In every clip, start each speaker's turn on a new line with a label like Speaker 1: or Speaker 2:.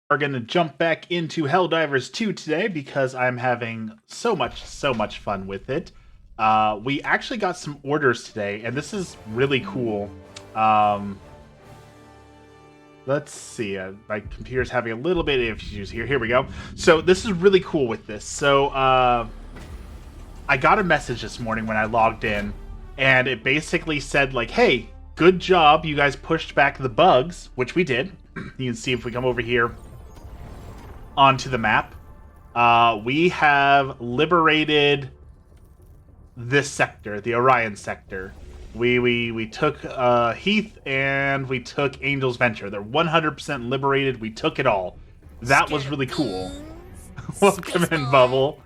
Speaker 1: Are going to jump back into Helldivers 2 today because I'm having so much fun with it. We actually got some orders today, and this is really cool. Let's see. My computer's having a little bit of issues here. Here we go. So this is really cool with this. So I got a message this morning when I logged in, and it basically said, like, hey, good job. You guys pushed back the bugs, which we did. You can see if we come over here onto the map. We have liberated this sector, the Orion sector. We took Heath and we took Angel's Venture. They're 100% liberated. We took it all. That was really cool. Welcome in, Bubble.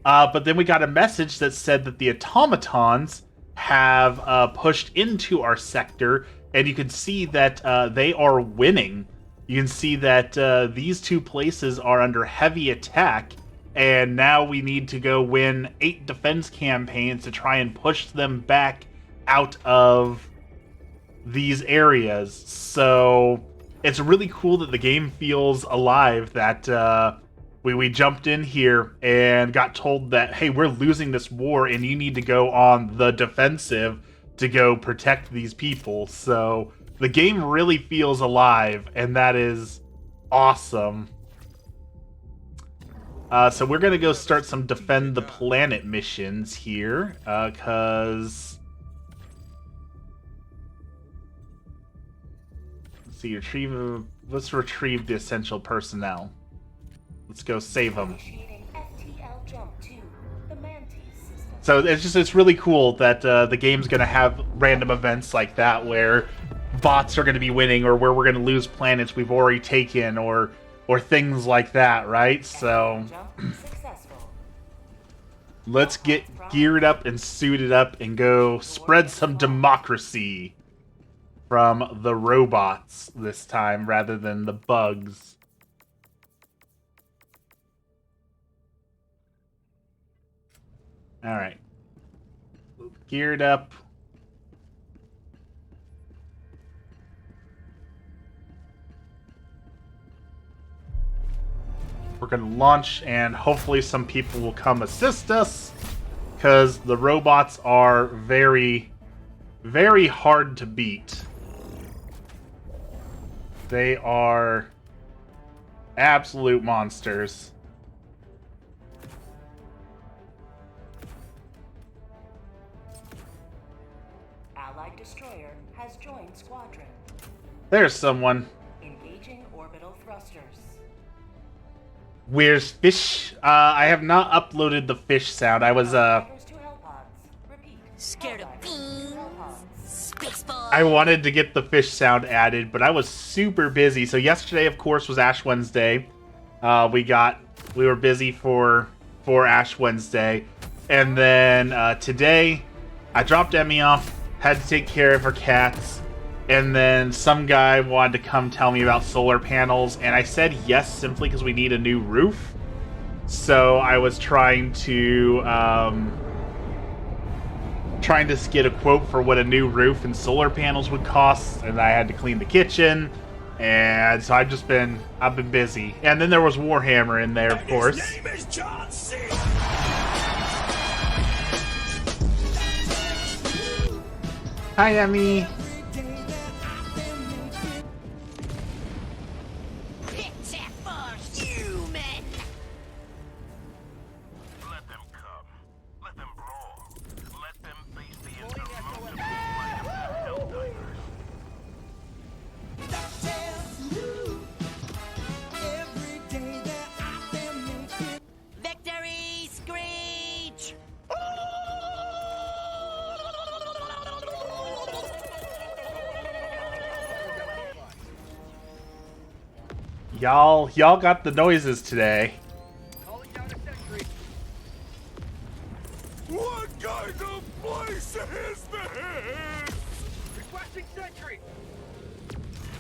Speaker 1: But then we got a message that said that the automatons have pushed into our sector, and you can see that they are winning. You can see that these two places are under heavy attack, and now we need to go win 8 defense campaigns to try and push them back out of these areas. So it's really cool that the game feels alive, that we jumped in here and got told that, hey, we're losing this war and you need to go on the defensive to go protect these people. So the game really feels alive, and that is awesome. So we're going to go start some Defend the Planet missions here, because... Let's see, let's retrieve the essential personnel. Let's go save them. So it's really cool that the game's going to have random events like that where bots are going to be winning, or where we're going to lose planets we've already taken, or things like that, right? So let's get geared up and suited up and go spread some democracy from the robots this time rather than the bugs. All right. Geared up. We're going to launch, and hopefully some people will come assist us, because the robots are very, very hard to beat. They are absolute monsters.
Speaker 2: Allied destroyer has joined squadron.
Speaker 1: There's someone.
Speaker 2: Engaging orbital thrusters.
Speaker 1: Where's fish? I have not uploaded the fish sound. I was
Speaker 2: Scared of beans. Spaceball.
Speaker 1: I wanted to get the fish sound added, but I was super busy. So yesterday, of course, was Ash Wednesday. We were busy for Ash Wednesday, and then today I dropped Emmy off. Had to take care of her cats. And then some guy wanted to come tell me about solar panels, and I said yes simply because we need a new roof. So I was trying to get a quote for what a new roof and solar panels would cost, and I had to clean the kitchen, and so I've been busy. And then there was Warhammer in there, of course.
Speaker 3: His name is John C.
Speaker 1: Hi, Emmy. Y'all got the noises today.
Speaker 3: Calling down a sentry. What kind of place is this? Requesting sentry.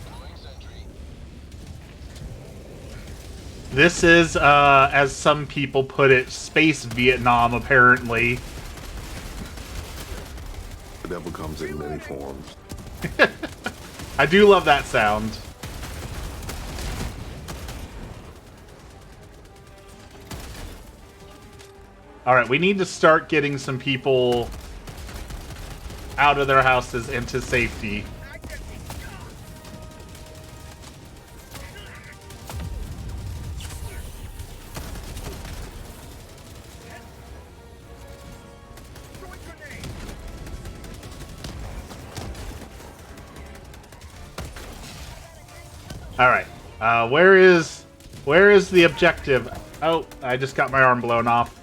Speaker 3: Calling sentry.
Speaker 1: This is, as some people put it, Space Vietnam, apparently.
Speaker 4: The devil comes in many forms.
Speaker 1: I do love that sound. Alright, we need to start getting some people out of their houses into safety. Alright, where is the objective? Oh, I just got my arm blown off.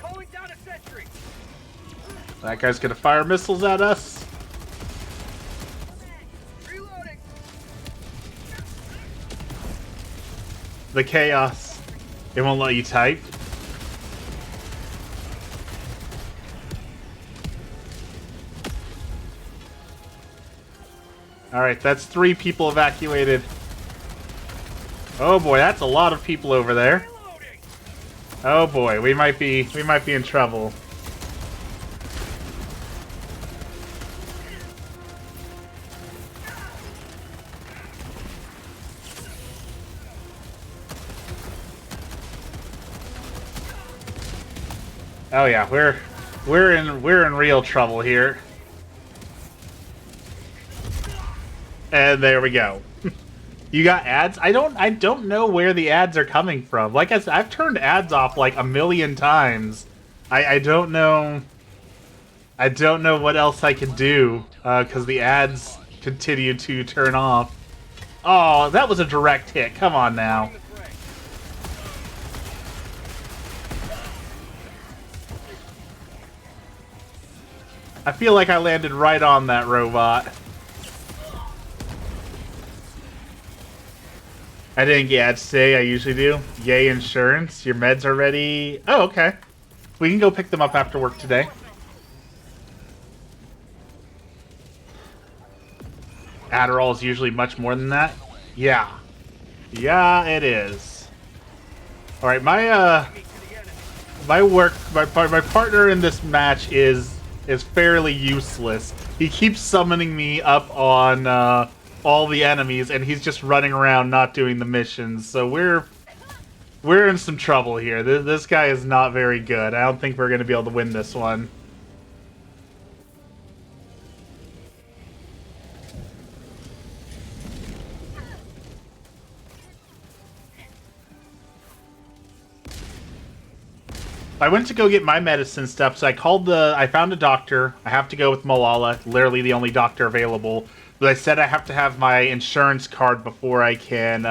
Speaker 3: Calling down a sentry.
Speaker 1: That guy's gonna fire missiles at us.
Speaker 3: Reloading.
Speaker 1: The chaos. It won't let you type. Alright, that's 3 people evacuated. Oh boy, that's a lot of people over there.
Speaker 3: Reloading.
Speaker 1: Oh boy, we might be in trouble. Oh yeah, we're in real trouble here. And there we go. You got ads? I don't know where the ads are coming from. Like I said, I've turned ads off like a million times. I don't know. I don't know what else I could do because the ads continue to turn off. Oh, that was a direct hit. Come on now. I feel like I landed right on that robot. I didn't get ads today, I usually do. Yay, insurance. Your meds are ready. Oh, okay. We can go pick them up after work today. Adderall is usually much more than that. Yeah. Yeah, it is. Alright, my partner in this match is fairly useless. He keeps summoning me up on all the enemies, and he's just running around not doing the missions. So we're in some trouble here. This guy is not very good. I don't think we're going to be able to win this one. I went to go get my medicine stuff, so I found a doctor. I have to go with Malala, literally the only doctor available. But I said I have to have my insurance card before I can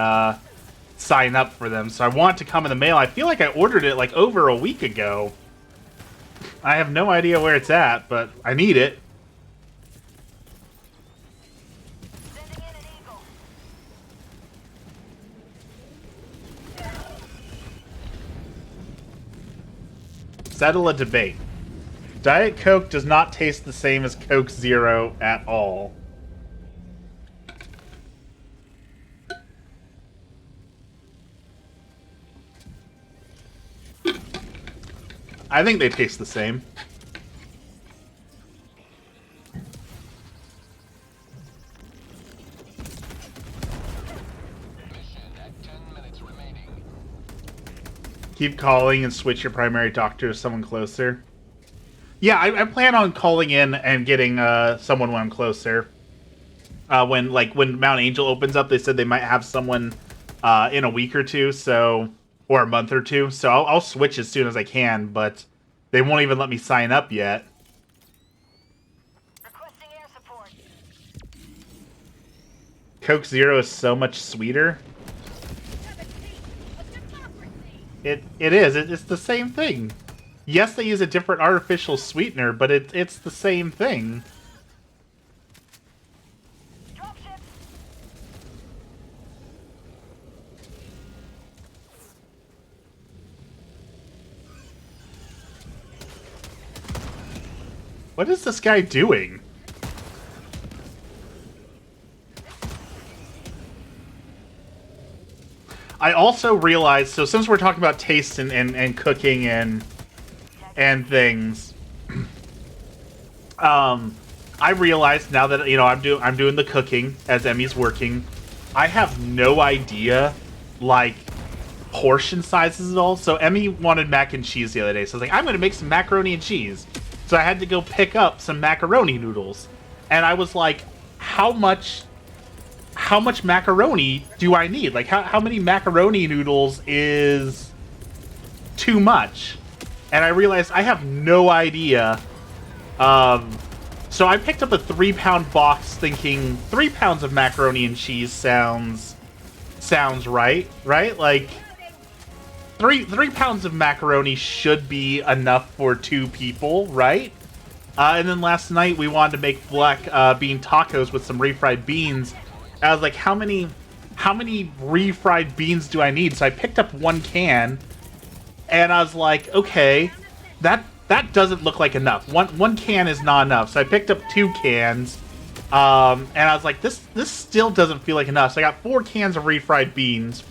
Speaker 1: sign up for them. So I want it to come in the mail. I feel like I ordered it like over a week ago. I have no idea where it's at, but I need it. Settle a debate. Diet Coke does not taste the same as Coke Zero at all. I think they taste the same. Keep calling and switch your primary doctor to someone closer. Yeah, I plan on calling in and getting someone when I'm closer. When Mount Angel opens up, they said they might have someone in a week or two, or a month or two. So I'll switch as soon as I can, but they won't even let me sign up yet.
Speaker 5: Requesting air support.
Speaker 1: Coke Zero is so much sweeter. It is. It's the same thing. Yes, they use a different artificial sweetener, but it's the same thing.
Speaker 5: Dropship.
Speaker 1: What is this guy doing? I also realized, so since we're talking about taste and cooking and things, I realized now that I'm doing the cooking as Emmy's working. I have no idea like portion sizes at all. So Emmy wanted mac and cheese the other day, so I was like, I'm gonna make some macaroni and cheese. So I had to go pick up some macaroni noodles, and I was like, how much macaroni do I need? Like how many macaroni noodles is too much? And I realized I have no idea. So I picked up a 3-pound box thinking 3 pounds of macaroni and cheese sounds right? Like 3 pounds of macaroni should be enough for 2 people, right? And then last night we wanted to make black bean tacos with some refried beans. I was like, how many refried beans do I need? So I picked up 1 can, and I was like, okay, that doesn't look like enough. One can is not enough. So I picked up 2 cans, and I was like, this still doesn't feel like enough. So I got 4 cans of refried beans,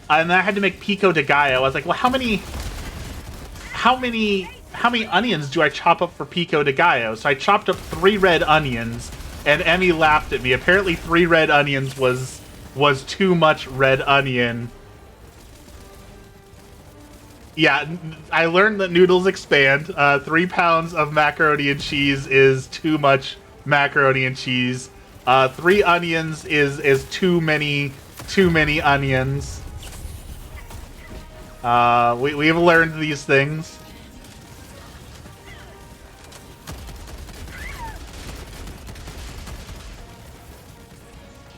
Speaker 1: and then I had to make pico de gallo. I was like, well, how many onions do I chop up for pico de gallo? So I chopped up 3 red onions, and Emmy laughed at me. Apparently 3 red onions was too much red onion. Yeah, I learned that noodles expand. 3 pounds of macaroni and cheese is too much macaroni and cheese. 3 onions is too many onions. We've learned these things.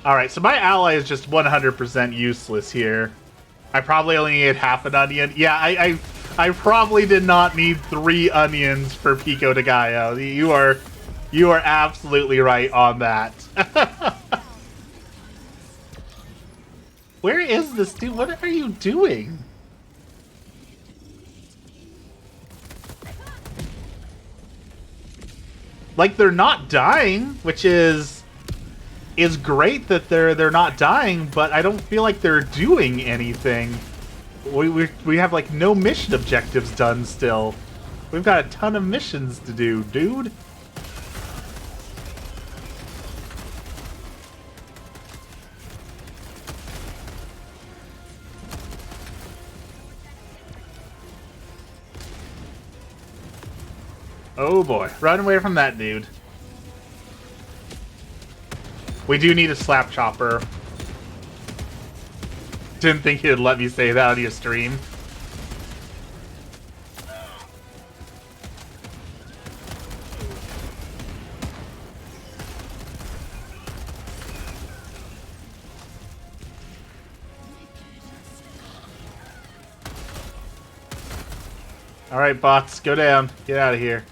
Speaker 1: Alright, so my ally is just 100% useless here. I probably only need half an onion. Yeah, I probably did not need 3 onions for pico de gallo. You are absolutely right on that. Where is this dude? What are you doing? Like, they're not dying, which is great that they're not dying, but I don't feel like they're doing anything. We have like no mission objectives done still. We've got a ton of missions to do, dude. Oh boy, run away from that dude. We do need a slap chopper. Didn't think he'd let me say that on your stream. Alright, bots, go down. Get out of here.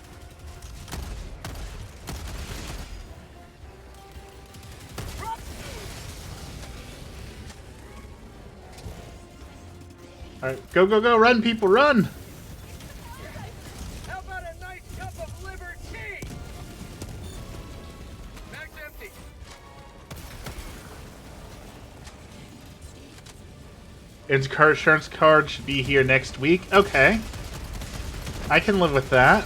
Speaker 1: Alright, go, go, go, run, people, run!
Speaker 3: How about a nice cup of liver tea? Bag's empty.
Speaker 1: Insurance card should be here next week. Okay. I can live with that.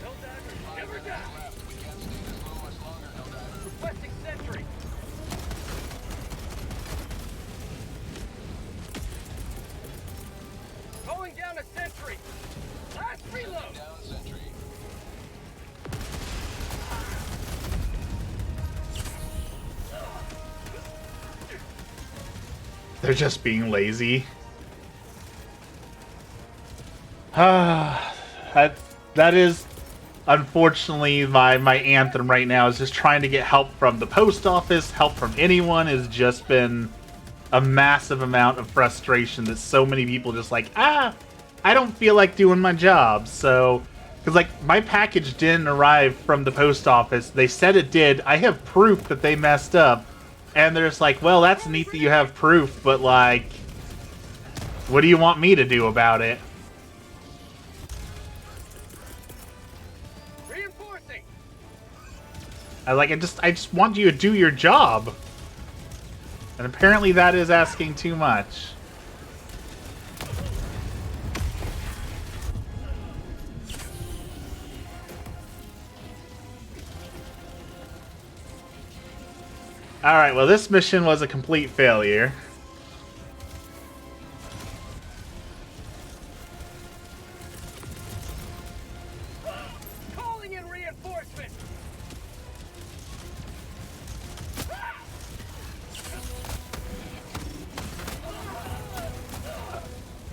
Speaker 3: Helldivers never die. Requesting sentry. Calling down a sentry. Last reload.
Speaker 1: They're just being lazy. That is unfortunately my anthem right now, is just trying to get help from the post office. Help from anyone has just been a massive amount of frustration that so many people just like, I don't feel like doing my job. So, because like my package didn't arrive from the post office. They said it did. I have proof that they messed up. And they're just like, well, that's neat that you have proof, but like, what do you want me to do about it?
Speaker 3: Reinforcing.
Speaker 1: I just want you to do your job. And apparently that is asking too much. Alright, well this mission was a complete failure.
Speaker 3: Calling in reinforcements.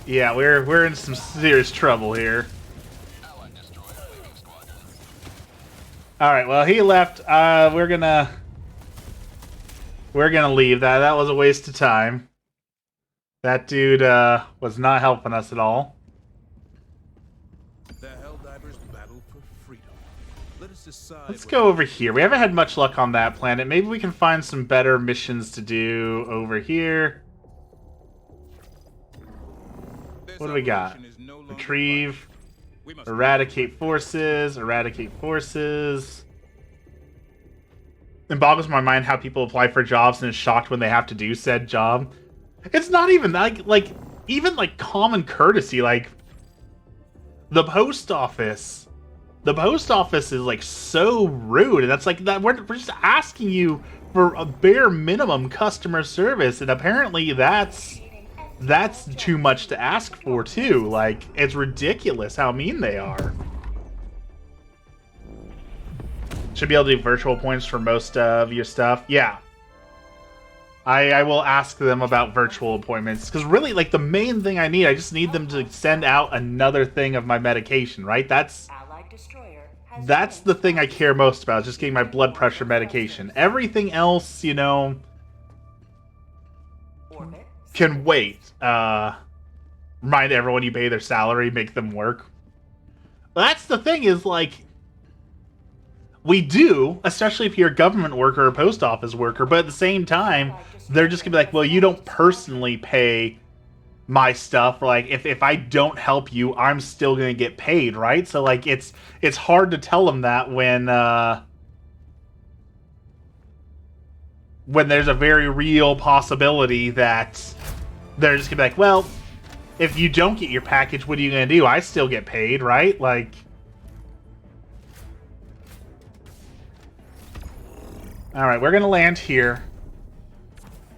Speaker 1: Yeah, we're in some serious trouble here. Alright, well he left. We're gonna leave. That was a waste of time. That dude was not helping us at all.
Speaker 6: The Helldivers battle for freedom. Let us decide.
Speaker 1: Let's go over here. We haven't had much luck on that planet. Maybe we can find some better missions to do over here. What do we got? Retrieve, eradicate forces, eradicate forces. It boggles my mind how people apply for jobs and is shocked when they have to do said job. It's not even like even like common courtesy, like the post office. The post office is like so rude, and that's like that we're just asking you for a bare minimum customer service, and apparently that's too much to ask for too. Like, it's ridiculous how mean they are. Should be able to do virtual points for most of your stuff. Yeah. I will ask them about virtual appointments, because really, like, the main thing I need, I just need them to send out another thing of my medication, right? That's the thing I care most about, just getting my blood pressure medication. Everything else, you know, can wait. Remind everyone you pay their salary, make them work. That's the thing is, like, we do, especially if you're a government worker or a post office worker, but at the same time, they're just gonna be like, well, you don't personally pay my stuff. Like, if I don't help you, I'm still gonna get paid, right? So, like, it's hard to tell them that when there's a very real possibility that they're just gonna be like, well, if you don't get your package, what are you gonna do? I still get paid, right? Like, alright, we're gonna land here.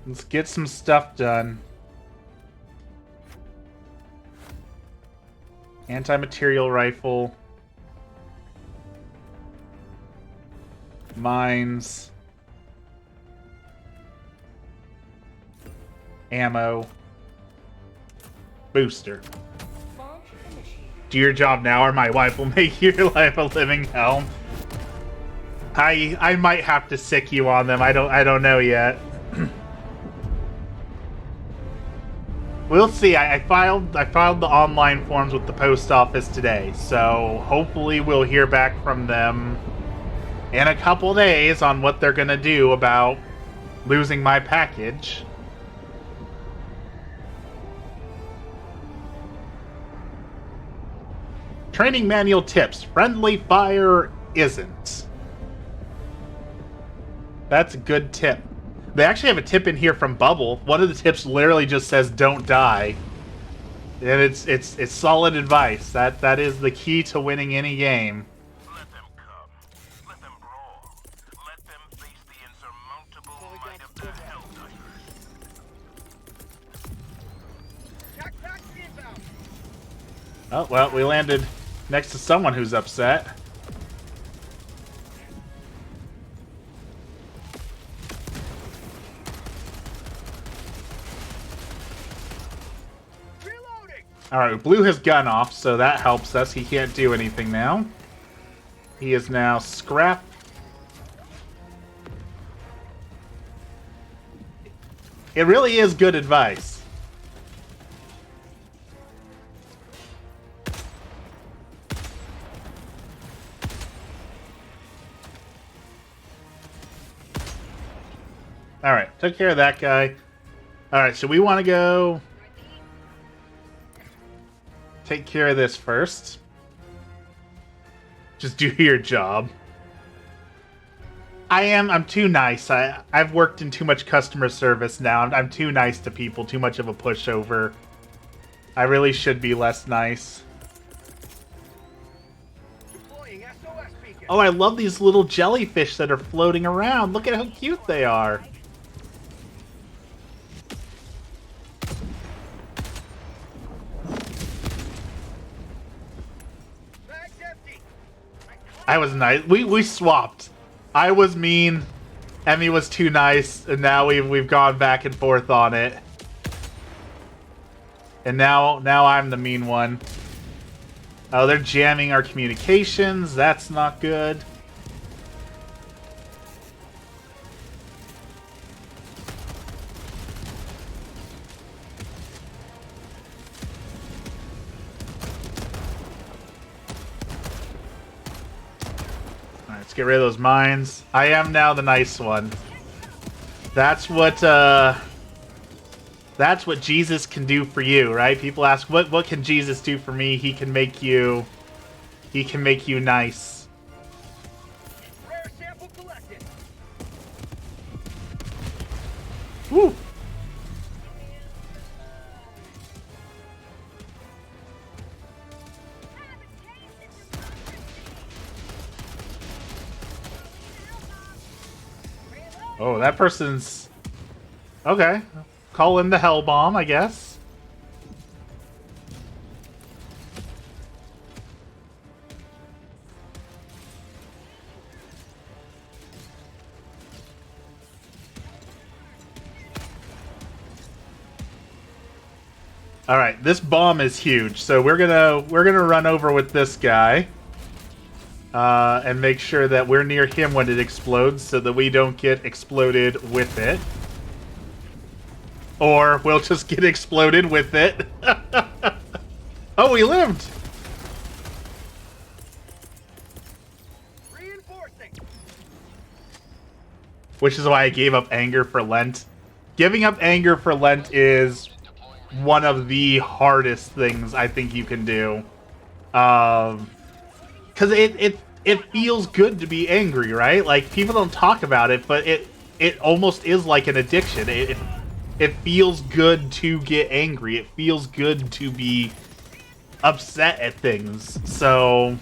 Speaker 1: Let's get some stuff done. Anti-material rifle. Mines. Ammo. Booster. Do your job now or my wife will make your life a living hell. I might have to sick you on them. I don't know yet. We'll see. I filed the online forms with the post office today, so hopefully we'll hear back from them in a couple days on what they're gonna do about losing my package. Training manual tips. Friendly fire isn't. That's a good tip. They actually have a tip in here from Bubble. One of the tips literally just says "Don't die," and it's solid advice. That is the key to winning any game.
Speaker 6: Let them come. Let them brawl. Let them face the insurmountable might of the Helldivers.
Speaker 3: Taxi inbound.
Speaker 1: Oh well, we landed next to someone who's upset. Alright, Blue has gun off, so that helps us. He can't do anything now. He is now scrap. It really is good advice. Alright, took care of that guy. Alright, so we want to go take care of this first. Just do your job. I'm too nice. I've worked in too much customer service now. I'm too nice to people, too much of a pushover. I really should be less nice.
Speaker 3: Deploying SOS beacon.
Speaker 1: Oh, I love these little jellyfish that are floating around. Look at how cute they are. I was nice. We swapped. I was mean. Emmy was too nice, and now we've gone back and forth on it. And now I'm the mean one. Oh, they're jamming our communications. That's not good. Alright, let's get rid of those mines. I am now the nice one. That's what Jesus can do for you, right? People ask, what can Jesus do for me? He can make you nice.
Speaker 3: Rare sample collected.
Speaker 1: Woo! Oh, that person's... Okay. Call in the hell bomb, I guess. All right, this bomb is huge, so we're gonna run over with this guy, and make sure that we're near him when it explodes, so that we don't get exploded with it, or we'll just get exploded with it. Oh, we lived.
Speaker 3: Reinforcing.
Speaker 1: Which is why I gave up anger for Lent. Giving up anger for Lent is one of the hardest things I think you can do. Because it feels good to be angry, right? Like, people don't talk about it, but it almost is like an addiction. It feels good to get angry. It feels good to be upset at things. So...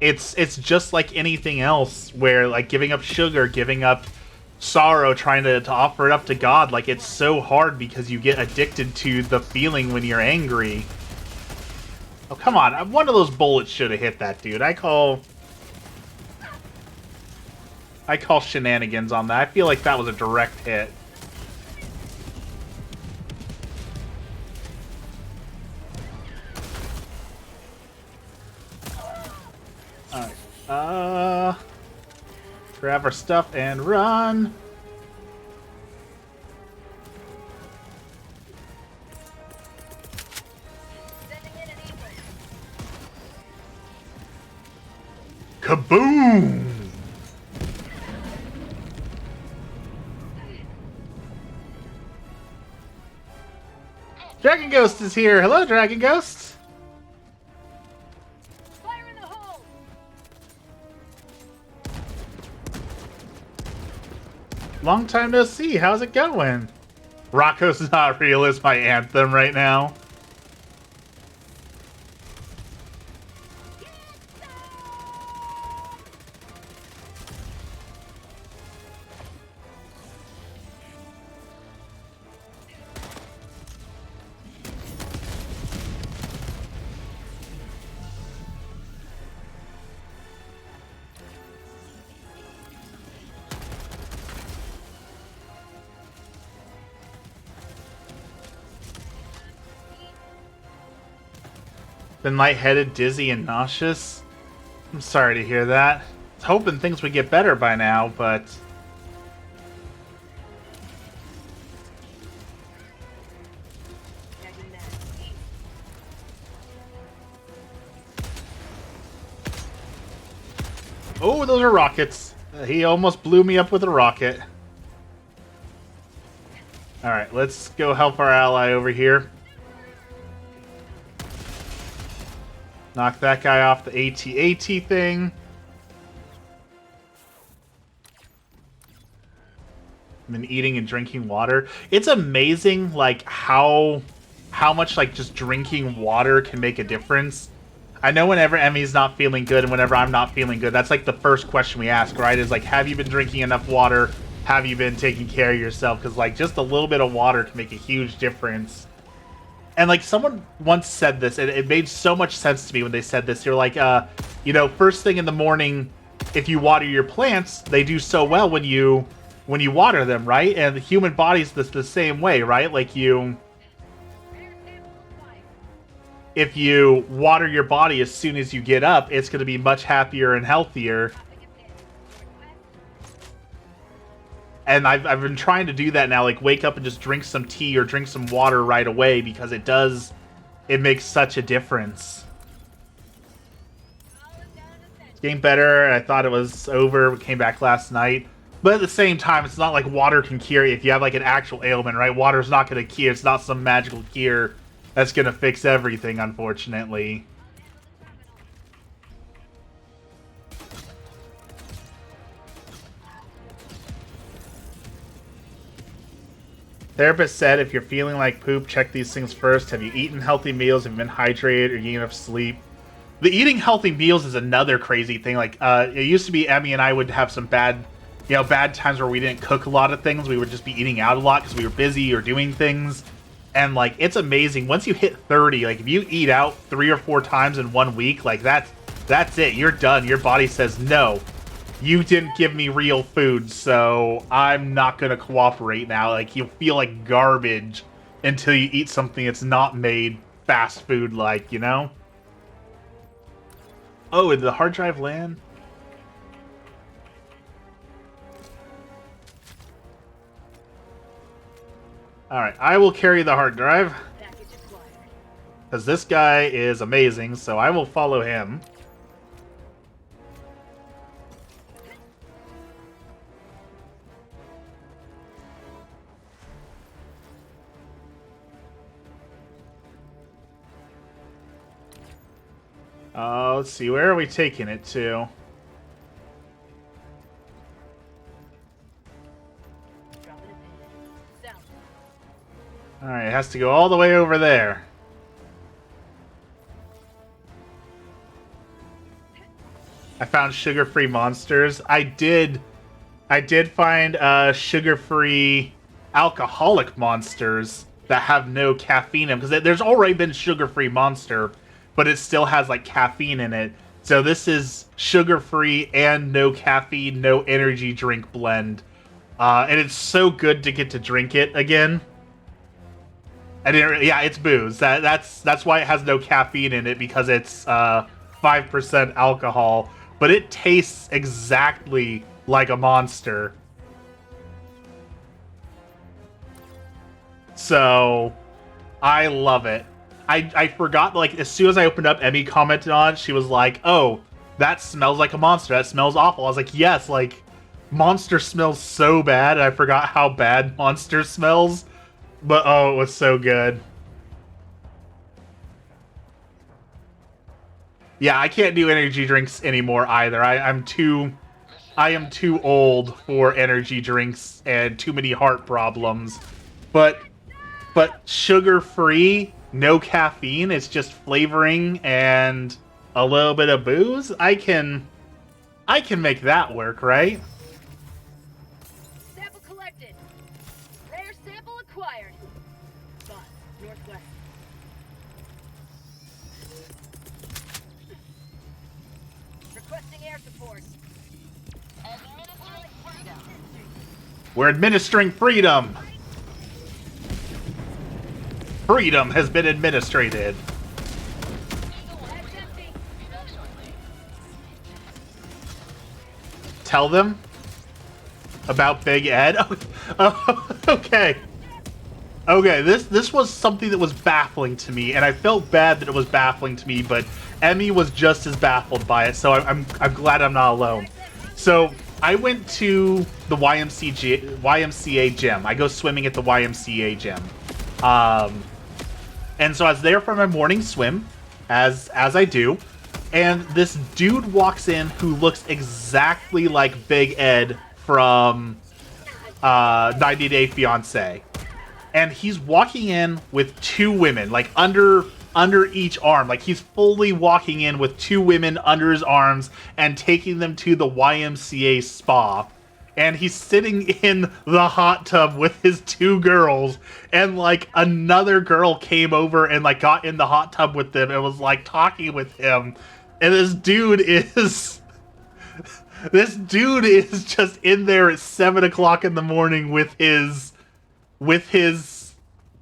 Speaker 1: It's just like anything else, where, like, giving up sugar, giving up sorrow, trying to offer it up to God, like, it's so hard because you get addicted to the feeling when you're angry. Oh, come on. One of those bullets should have hit that dude. I call shenanigans on that. I feel like that was a direct hit. Alright. Grab our stuff and run. Kaboom! Dragon Ghost is here. Hello, Dragon Ghost.
Speaker 5: Fire in the hole!
Speaker 1: Long time no see. How's it going? Rocco's Not Real is my anthem right now. Been lightheaded, dizzy, and nauseous? I'm sorry to hear that. I was hoping things would get better by now, but... Oh, those are rockets. He almost blew me up with a rocket. Alright, let's go help our ally over here. Knock that guy off the AT-AT thing. I've been eating and drinking water. It's amazing, like, how much, like, just drinking water can make a difference. I know whenever Emmy's not feeling good and whenever I'm not feeling good, that's, like, the first question we ask, right? Is, like, have you been drinking enough water? Have you been taking care of yourself? Because, like, just a little bit of water can make a huge difference. And like someone once said this, and it made so much sense to me when they said this. You're like, you know, first thing in the morning, if you water your plants, they do so well when you water them, right? And the human body's the same way, right? Like if you water your body as soon as you get up, it's going to be much happier and healthier. And I've been trying to do that now, like wake up and just drink some tea or drink some water right away, because it makes such a difference. It's getting better, and I thought it was over. We came back last night. But at the same time, it's not like water can cure you if you have like an actual ailment, right? Water's not going to cure. It's not some magical cure that's going to fix everything, unfortunately. Therapist said if you're feeling like poop, check these things first. Have you eaten healthy meals? Have you been hydrated? Or getting enough sleep? The eating healthy meals is another crazy thing. Like, it used to be Emmy and I would have some bad times where we didn't cook a lot of things. We would just be eating out a lot because we were busy or doing things. And, like, it's amazing. Once you hit 30, like, if you eat out 3 or 4 times in 1 week, like, that's it. You're done. Your body says, no, you didn't give me real food, so I'm not going to cooperate now. Like, you'll feel like garbage until you eat something that's not made fast food-like, you know? Oh, did the hard drive land? Alright, I will carry the hard drive. Because this guy is amazing, so I will follow him. Let's see, where are we taking it to? Alright, it has to go all the way over there. I found sugar-free monsters. I did find sugar-free alcoholic monsters that have no caffeine in them, because there's already been sugar-free monster, but it still has like caffeine in it. So this is sugar-free and no caffeine, no energy drink blend. And it's so good to get to drink it again. And yeah, it's booze. That's why it has no caffeine in it, because it's 5% alcohol. But it tastes exactly like a monster. So I love it. I forgot, like, as soon as I opened up, Emmy commented on it. She was like, oh, that smells like a monster. That smells awful. I was like, yes, like, monster smells so bad. And I forgot how bad monster smells. But, oh, it was so good. Yeah, I can't do energy drinks anymore either. I am too old for energy drinks and too many heart problems. But sugar-free, no caffeine, it's just flavoring and a little bit of booze. I can make that work, right?
Speaker 5: Sample collected. Rare sample acquired. Spot northwest. Requesting air support. Administering freedom.
Speaker 1: We're administering freedom. Freedom has been administrated. Tell them about Big Ed. Oh, okay. Okay, this was something that was baffling to me, and I felt bad that it was baffling to me, but Emmy was just as baffled by it, so I'm glad I'm not alone. So I went to the YMCA gym. I go swimming at the YMCA gym. And so I was there for my morning swim, as I do, and this dude walks in who looks exactly like Big Ed from 90 Day Fiancé. And he's walking in with 2 women, like under each arm. Like, he's fully walking in with 2 women under his arms and taking them to the YMCA spa. and he's sitting in the hot tub with his two girls, and like another girl came over and like got in the hot tub with them and was like talking with him, and this dude is just in there at 7 o'clock in the morning with his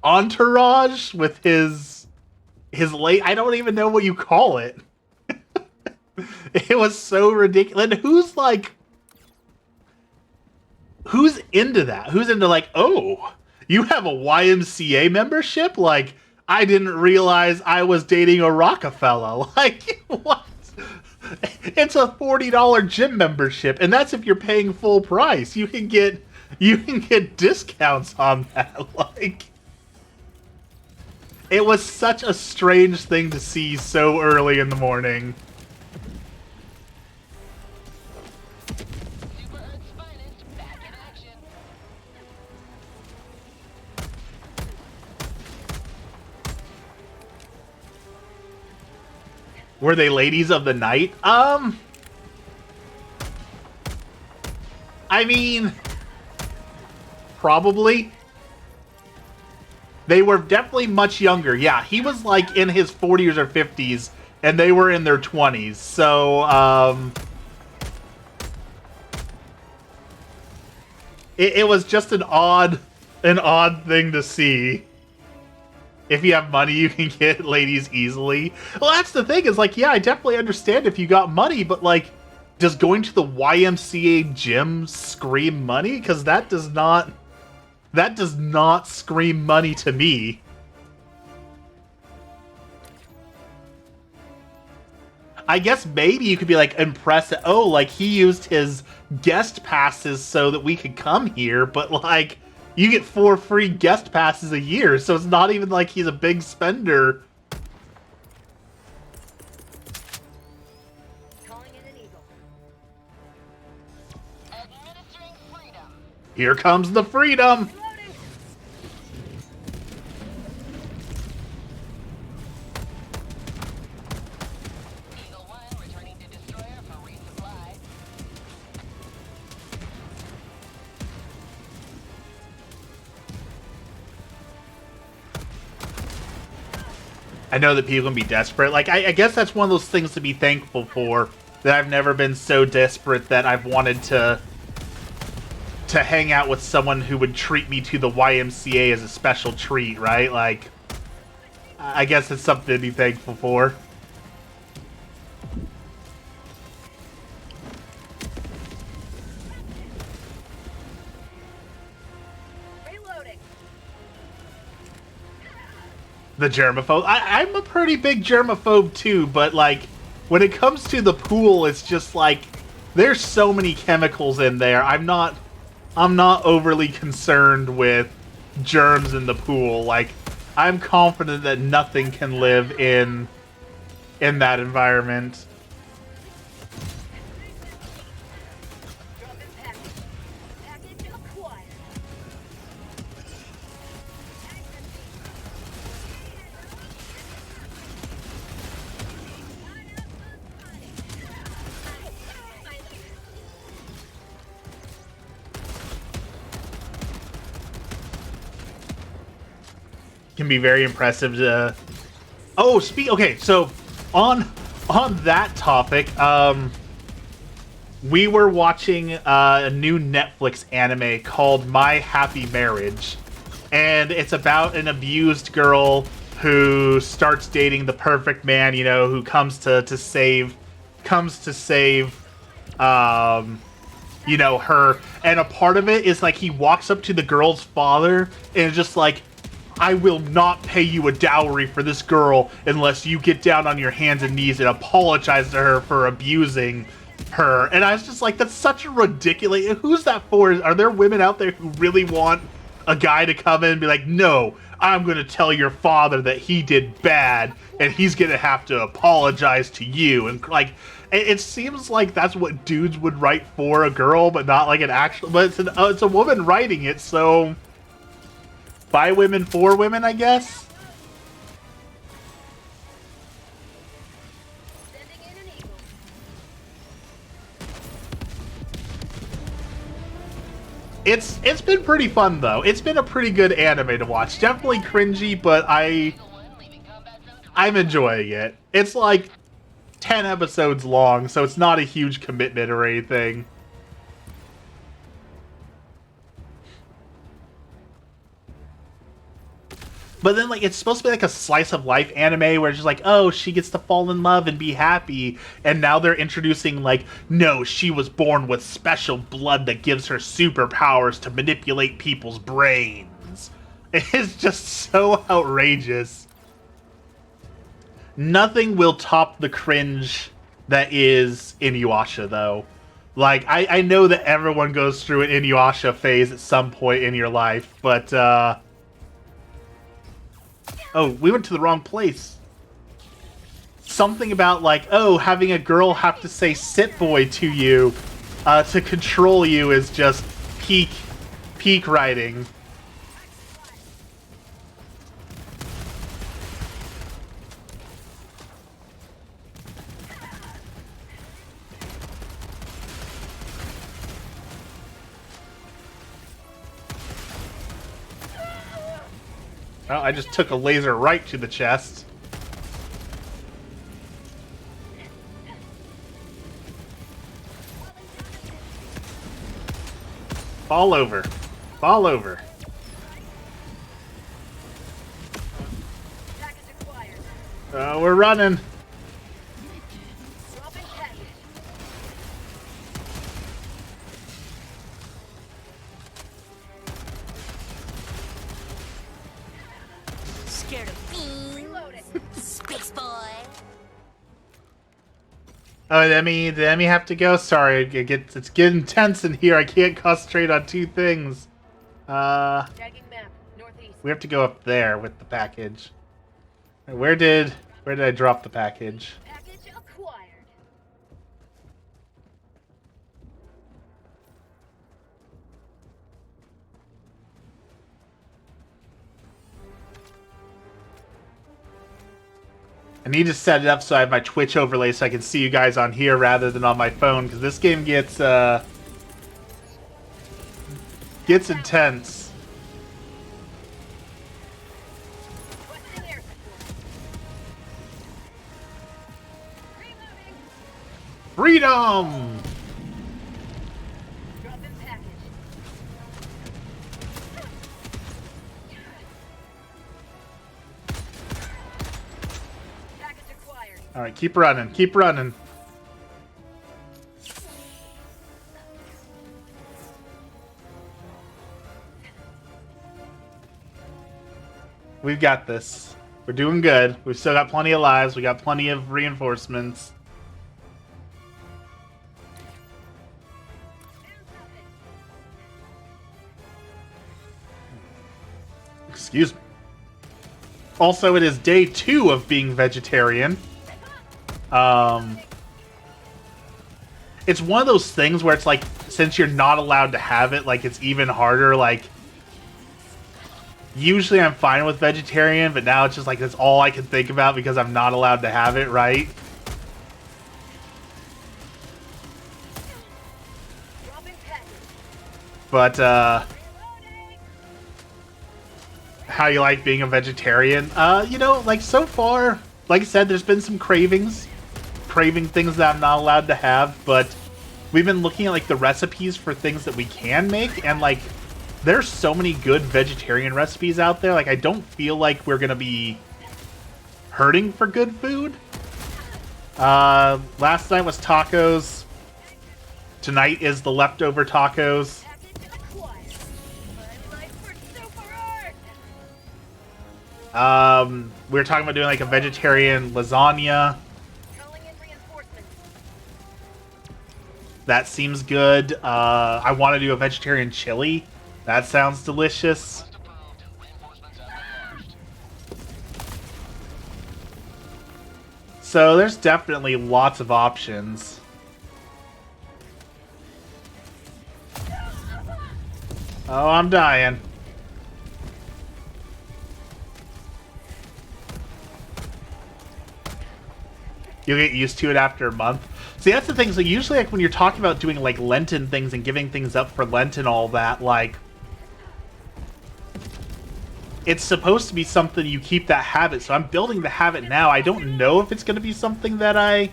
Speaker 1: entourage, with his late, I don't even know what you call it. It was so ridiculous. And who's into that? Who's into like, oh, you have a YMCA membership? Like, I didn't realize I was dating a Rockefeller. Like, what? It's a $40 gym membership, and that's if you're paying full price. You can get discounts on that. Like, it was such a strange thing to see so early in the morning.
Speaker 5: Super Earth's finest back in action.
Speaker 1: Were they ladies of the night? I mean, probably. They were definitely much younger. Yeah, he was like in his 40s or 50s, and they were in their 20s. So, it was just an odd thing to see. If you have money, you can get ladies easily. Well, that's the thing, is like, yeah, I definitely understand if you got money, but like, does going to the YMCA gym scream money? Because that does not scream money to me. I guess maybe you could be like impressed. Oh, like he used his guest passes so that we could come here, but like you get 4 free guest passes a year, so it's not even like he's a big spender.
Speaker 5: Calling in an eagle. Administering freedom.
Speaker 1: Here comes the freedom.
Speaker 5: Loading. Eagle 1 returning to destroyer for resupply.
Speaker 1: I know that people can be desperate. Like, I guess that's one of those things to be thankful for, that I've never been so desperate that I've wanted to hang out with someone who would treat me to the YMCA as a special treat, right? Like, I guess it's something to be thankful for.
Speaker 5: Reloading.
Speaker 1: The germaphobe. I'm a pretty big germaphobe too, but like, when it comes to the pool, it's just like, there's so many chemicals in there. I'm not overly concerned with germs in the pool. Like, I'm confident that nothing can live in that environment.
Speaker 5: Dropping package. Package acquired.
Speaker 1: Can be very impressive to... Oh, okay, so on that topic, we were watching a new Netflix anime called My Happy Marriage, and it's about an abused girl who starts dating the perfect man, you know, who comes to save you know, her. And a part of it is like he walks up to the girl's father and is just like, I will not pay you a dowry for this girl unless you get down on your hands and knees and apologize to her for abusing her. And I was just like, that's such a ridiculous... Who's that for? Are there women out there who really want a guy to come in and be like, no, I'm going to tell your father that he did bad and he's going to have to apologize to you? And like, it seems like that's what dudes would write for a girl, but not like an actual... But it's a woman writing it, so... By women, for women, I guess?
Speaker 5: Sending in an eagle.
Speaker 1: It's been pretty fun though. It's been a pretty good anime to watch. Definitely cringy, but I'm enjoying it. It's like 10 episodes long, so it's not a huge commitment or anything. But then, like, it's supposed to be like a slice of life anime where it's just like, oh, she gets to fall in love and be happy. And now they're introducing, like, no, she was born with special blood that gives her superpowers to manipulate people's brains. It's just so outrageous. Nothing will top the cringe that is Inuyasha, though. Like, I know that everyone goes through an Inuyasha phase at some point in your life, but, oh, we went to the wrong place. Something about, like, oh, having a girl have to say sit boy to you to control you is just peak writing. Oh, I just took a laser right to the chest. Fall over. Fall over. We're running.
Speaker 5: Scared of beans? Space boy.
Speaker 1: Oh, did Emmy have to go? Sorry, it's getting tense in here. I can't concentrate on two things.
Speaker 3: Tagging map, northeast.
Speaker 1: We have to go up there with the package. Where did I drop the package?
Speaker 3: Package acquired.
Speaker 1: I need to set it up so I have my Twitch overlay so I can see you guys on here rather than on my phone, because this game gets intense.
Speaker 3: Requesting air support. Reloading.
Speaker 1: Freedom!
Speaker 3: Drop in package. Package acquired.
Speaker 1: Alright, keep running, keep running. We've got this. We're doing good. We've still got plenty of lives. We got plenty of reinforcements. Excuse me. Also, it is day 2 of being vegetarian. It's one of those things where it's like, since you're not allowed to have it, like, it's even harder. Like, usually I'm fine with vegetarian, but now it's just like, that's all I can think about because I'm not allowed to have it, right?
Speaker 3: Dropping package.
Speaker 1: But,
Speaker 3: Reloading.
Speaker 1: how you like being a vegetarian? You know, like, so far, like I said, there's been some craving things that I'm not allowed to have, but we've been looking at, like, the recipes for things that we can make, and, like, there's so many good vegetarian recipes out there. Like, I don't feel like we're gonna be hurting for good food. Last night was tacos. Tonight is the leftover tacos.
Speaker 3: Package acquired. My life for super art.
Speaker 1: We were talking about doing, like, a vegetarian lasagna.
Speaker 3: Calling in reinforcements.
Speaker 1: That seems good. I want to do a vegetarian chili. That sounds delicious. So there's definitely lots of options. Oh, I'm dying. You'll get used to it after a month. See, that's the thing. So usually, like when you're talking about doing like Lenten things and giving things up for Lent and all that, like it's supposed to be something you keep that habit. So I'm building the habit now. I don't know if it's going to be something that I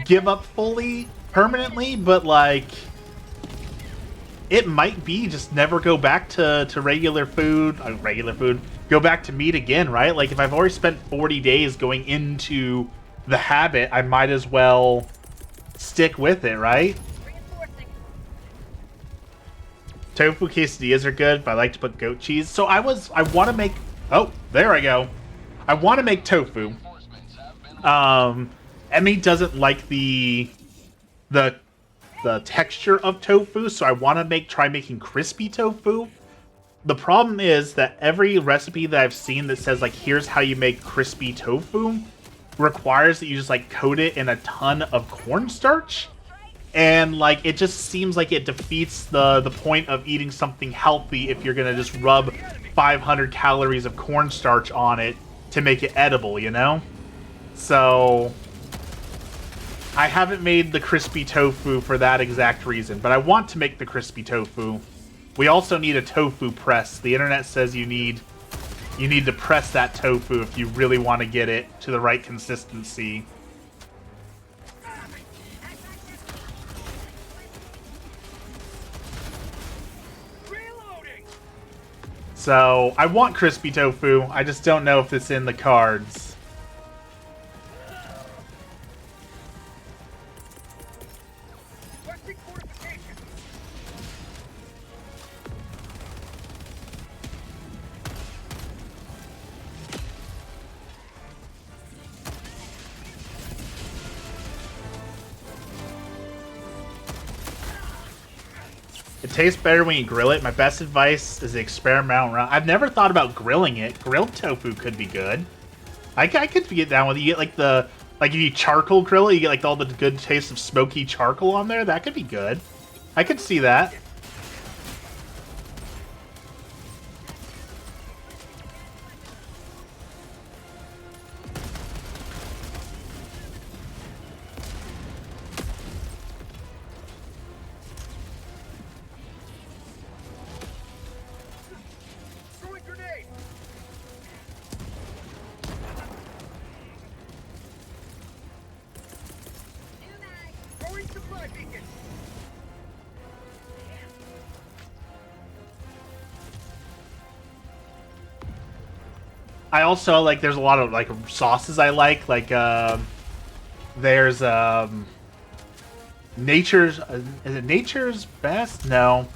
Speaker 1: give up fully permanently, but like it might be just never go back to regular food. Go back to meat again, right? Like if I've already spent 40 days going into the habit, I might as well stick with it, right?
Speaker 3: Reinforcing.
Speaker 1: Tofu quesadillas are good, but I like to put goat cheese. So I want to make, oh, there I go. I want to make tofu. Emmy doesn't like the texture of tofu, so I want to try making crispy tofu. The problem is that every recipe that I've seen that says like here's how you make crispy tofu requires that you just like coat it in a ton of cornstarch, and like it just seems like it defeats the point of eating something healthy if you're gonna just rub 500 calories of cornstarch on it to make it edible, you know? So I haven't made the crispy tofu for that exact reason, but I want to make the crispy tofu. We also need a tofu press. The internet says you need to press that tofu if you really want to get it to the right consistency.
Speaker 6: Reloading.
Speaker 1: So I want crispy tofu. I just don't know if it's in the cards.
Speaker 6: Requesting fortification.
Speaker 1: It tastes better when you grill it. My best advice is the experimental round. I've never thought about grilling it. Grilled tofu could be good. I could get down with it. You get like if you charcoal grill it, you get like all the good taste of smoky charcoal on there. That could be good. I could see that.
Speaker 6: Throwing grenade. Throwing supply beacon.
Speaker 1: I also like. There's a lot of like sauces I like. Like there's Nature's. Is it Nature's Best? No.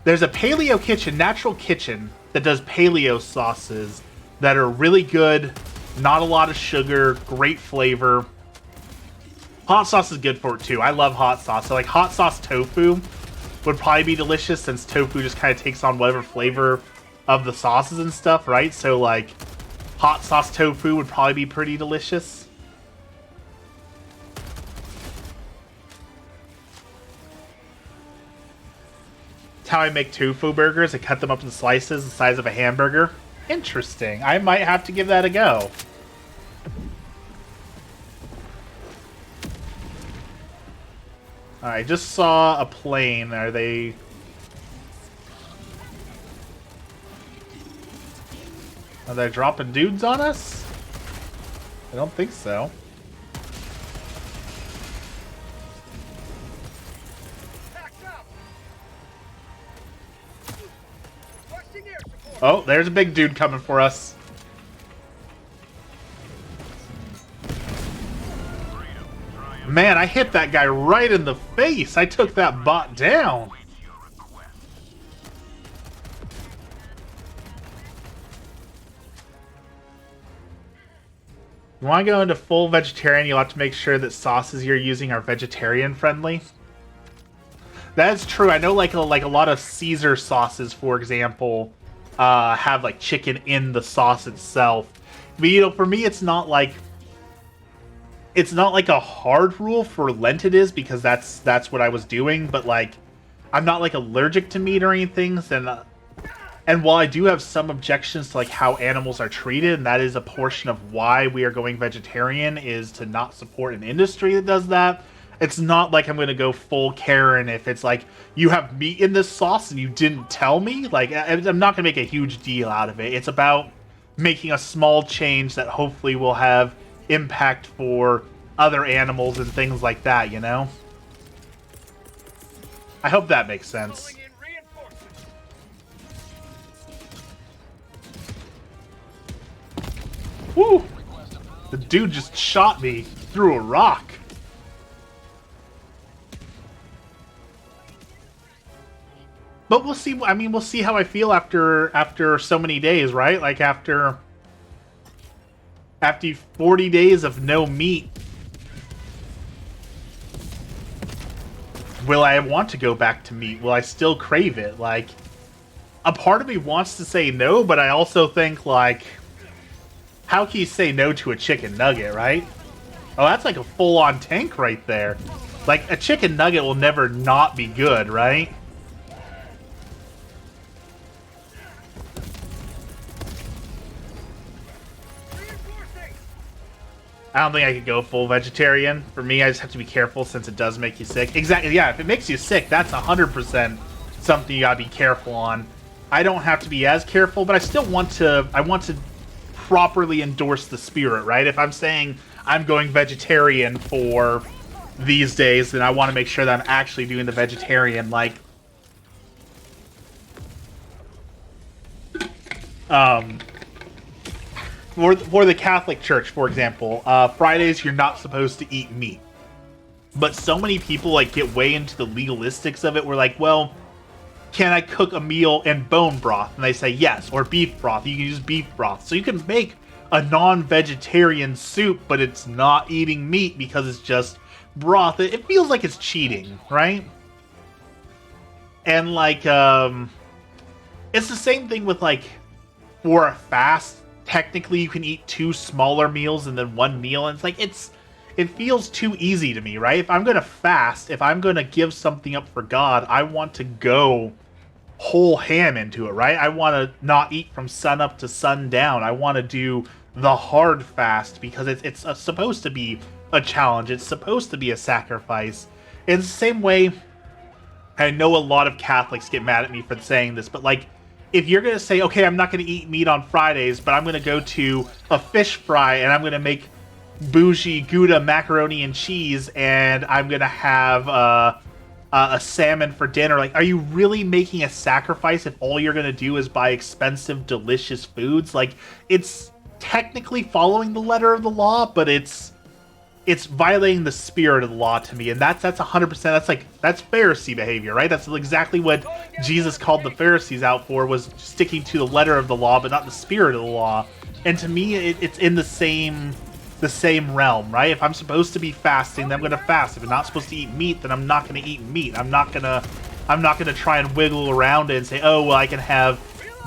Speaker 1: There's a paleo kitchen, natural kitchen, that does paleo sauces that are really good. Not a lot of sugar, great flavor. Hot sauce is good for it too. I love hot sauce. So like hot sauce tofu would probably be delicious since tofu just kind of takes on whatever flavor of the sauces and stuff, right? So like hot sauce tofu would probably be pretty delicious. It's how I make tofu burgers. I cut them up in slices the size of a hamburger. Interesting. I might have to give that a go. I just saw a plane. Are they... Are they dropping dudes on us? I don't think so.
Speaker 6: Packed up. Requesting air support.
Speaker 1: Oh, there's a big dude coming for us. Man, I hit that guy right in the face. I took that bot down.
Speaker 6: Waits your request.
Speaker 1: You want to go into full vegetarian, you'll have to make sure that sauces you're using are vegetarian friendly. That's true. I know like a lot of Caesar sauces, for example, have like chicken in the sauce itself. But you know, for me, it's not like a hard rule. For Lent it is, because that's what I was doing. But like, I'm not like allergic to meat or anything. And while I do have some objections to like how animals are treated, and that is a portion of why we are going vegetarian, is to not support an industry that does that. It's not like I'm going to go full Karen if it's like, you have meat in this sauce and you didn't tell me. Like, I'm not going to make a huge deal out of it. It's about making a small change that hopefully will have impact for other animals and things like that, you know? I hope that makes sense.
Speaker 6: Calling in reinforcements.
Speaker 1: Woo! The dude just shot me through a rock. But we'll see. I mean, we'll see how I feel after so many days, right? Like after 40 days of no meat. Will I want to go back to meat? Will I still crave it? Like, a part of me wants to say no, but I also think, like, how can you say no to a chicken nugget, right? Oh, that's like a full-on tank right there. Like, a chicken nugget will never not be good, right? I don't think I could go full vegetarian. For me, I just have to be careful since it does make you sick. Exactly, yeah, if it makes you sick, that's 100% something you gotta be careful on. I don't have to be as careful, but I still want to, I want to properly endorse the spirit, right? If I'm saying I'm going vegetarian for these days, then I want to make sure that I'm actually doing the vegetarian, like, for the Catholic Church, for example, Fridays you're not supposed to eat meat. But so many people like get way into the legalistics of it. We're like, well, can I cook a meal in bone broth? And they say yes, or beef broth. You can use beef broth. So you can make a non-vegetarian soup, but it's not eating meat because it's just broth. It feels like it's cheating, right? And like, it's the same thing with like, for a fast, technically you can eat 2 smaller meals and then 1 meal, and it's like, it feels too easy to me, right? If I'm gonna fast, if I'm gonna give something up for God, I want to go whole ham into it, right? I want to not eat from sun up to sundown. I want to do the hard fast because it's supposed to be a challenge. It's supposed to be a sacrifice. In the same way, I know a lot of Catholics get mad at me for saying this, but like, if you're going to say, okay, I'm not going to eat meat on Fridays, but I'm going to go to a fish fry and I'm going to make bougie Gouda macaroni and cheese and I'm going to have a salmon for dinner. Like, are you really making a sacrifice if all you're going to do is buy expensive, delicious foods? Like, it's technically following the letter of the law, but it's violating the spirit of the law to me, and that's 100%. That's Pharisee behavior, right? That's exactly what Jesus called the Pharisees out for, was sticking to the letter of the law, but not the spirit of the law. And to me, it's in the same realm, right? If I'm supposed to be fasting, then I'm gonna fast. If I'm not supposed to eat meat, then I'm not gonna eat meat. I'm not gonna try and wiggle around it and say, oh, well, I can have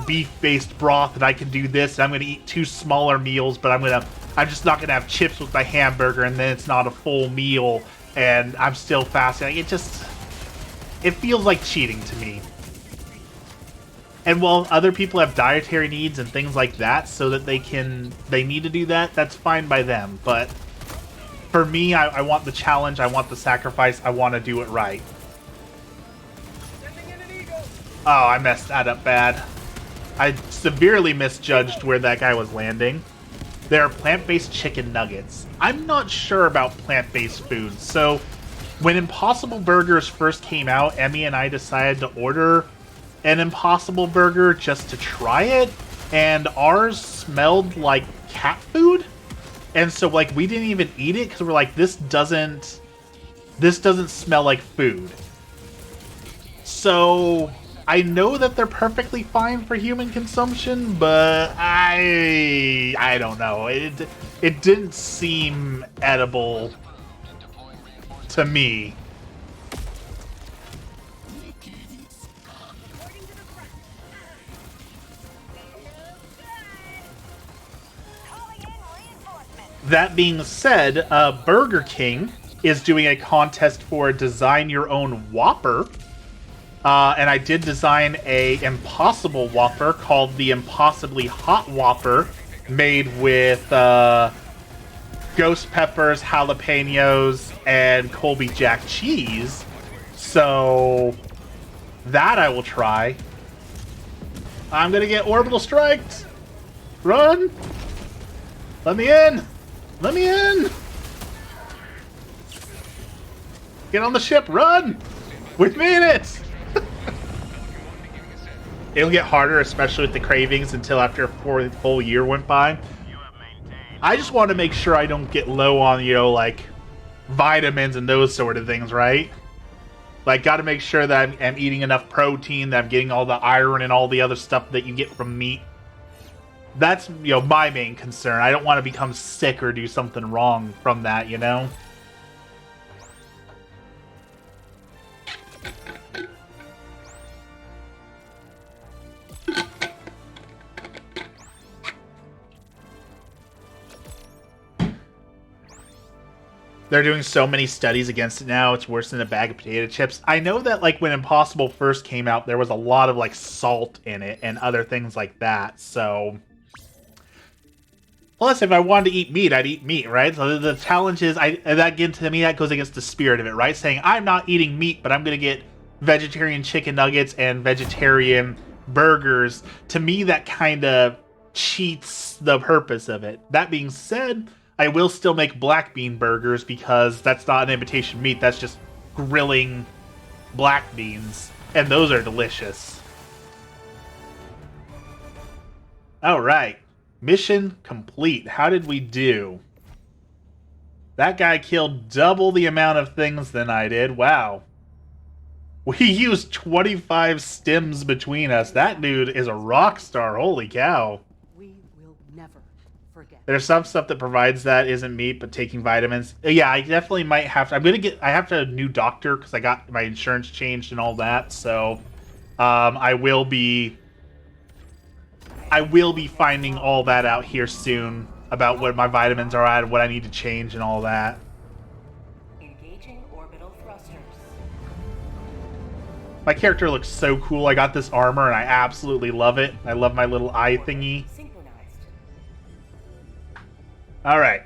Speaker 1: beef-based broth and I can do this, and I'm gonna eat 2 smaller meals, but I'm just not gonna have chips with my hamburger, and then it's not a full meal, and I'm still fasting. Like, it feels like cheating to me. And while other people have dietary needs and things like that, so that they need to do that, that's fine by them. But for me, I want the challenge, I want the sacrifice, I want to do it right. Oh, I messed that up bad. I severely misjudged where that guy was landing. There are plant-based chicken nuggets. I'm not sure about plant-based foods, so when Impossible Burgers first came out, Emmy and I decided to order an Impossible Burger just to try it, and ours smelled like cat food, and so like we didn't even eat it because we're like, this doesn't smell like food. So I know that they're perfectly fine for human consumption, but I don't know. It didn't seem edible to me. That being said, Burger King is doing a contest for a Design Your Own Whopper. And I did design a Impossible Whopper called the Impossibly Hot Whopper, made with ghost peppers, jalapenos, and Colby Jack cheese. So that I will try. I'm gonna get orbital striked. Run! Let me in! Let me in! Get on the ship, run! We've made it! It'll get harder, especially with the cravings, until after a full year went by. I just want to make sure I don't get low on, you know, like, vitamins and those sort of things, right? Like, gotta make sure that I'm eating enough protein, that I'm getting all the iron and all the other stuff that you get from meat. That's, you know, my main concern. I don't want to become sick or do something wrong from that, you know? They're doing so many studies against it now, it's worse than a bag of potato chips. I know that, like, when Impossible first came out, there was a lot of, like, salt in it and other things like that, so... Plus, if I wanted to eat meat, I'd eat meat, right? So the challenge is, to me, that goes against the spirit of it, right? Saying, I'm not eating meat, but I'm gonna get vegetarian chicken nuggets and vegetarian burgers. To me, that kind of cheats the purpose of it. That being said, I will still make black bean burgers because that's not an imitation meat, that's just grilling black beans. And those are delicious. Alright. Mission complete. How did we do? That guy killed double the amount of things than I did. Wow. We used 25 stims between us. That dude is a rock star. Holy cow.
Speaker 2: We will never forget.
Speaker 1: There's some stuff that provides that isn't meat, but taking vitamins. Yeah, I definitely might have to. I have to have a new doctor because I got my insurance changed and all that. So, I will be finding all that out here soon about what my vitamins are at, what I need to change and all that.
Speaker 2: Engaging orbital thrusters.
Speaker 1: My character looks so cool. I got this armor and I absolutely love it. I love my little eye thingy.
Speaker 2: Synchronized.
Speaker 1: All right.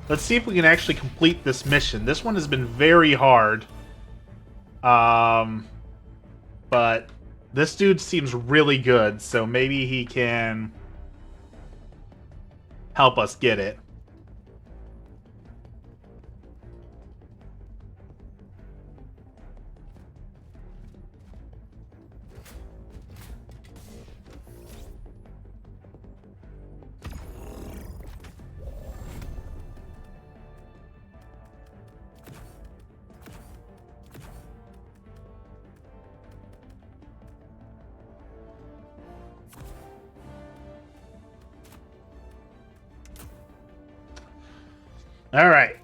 Speaker 1: Let's see if we can actually complete this mission. This one has been very hard. But this dude seems really good, so maybe he can help us get it. All right.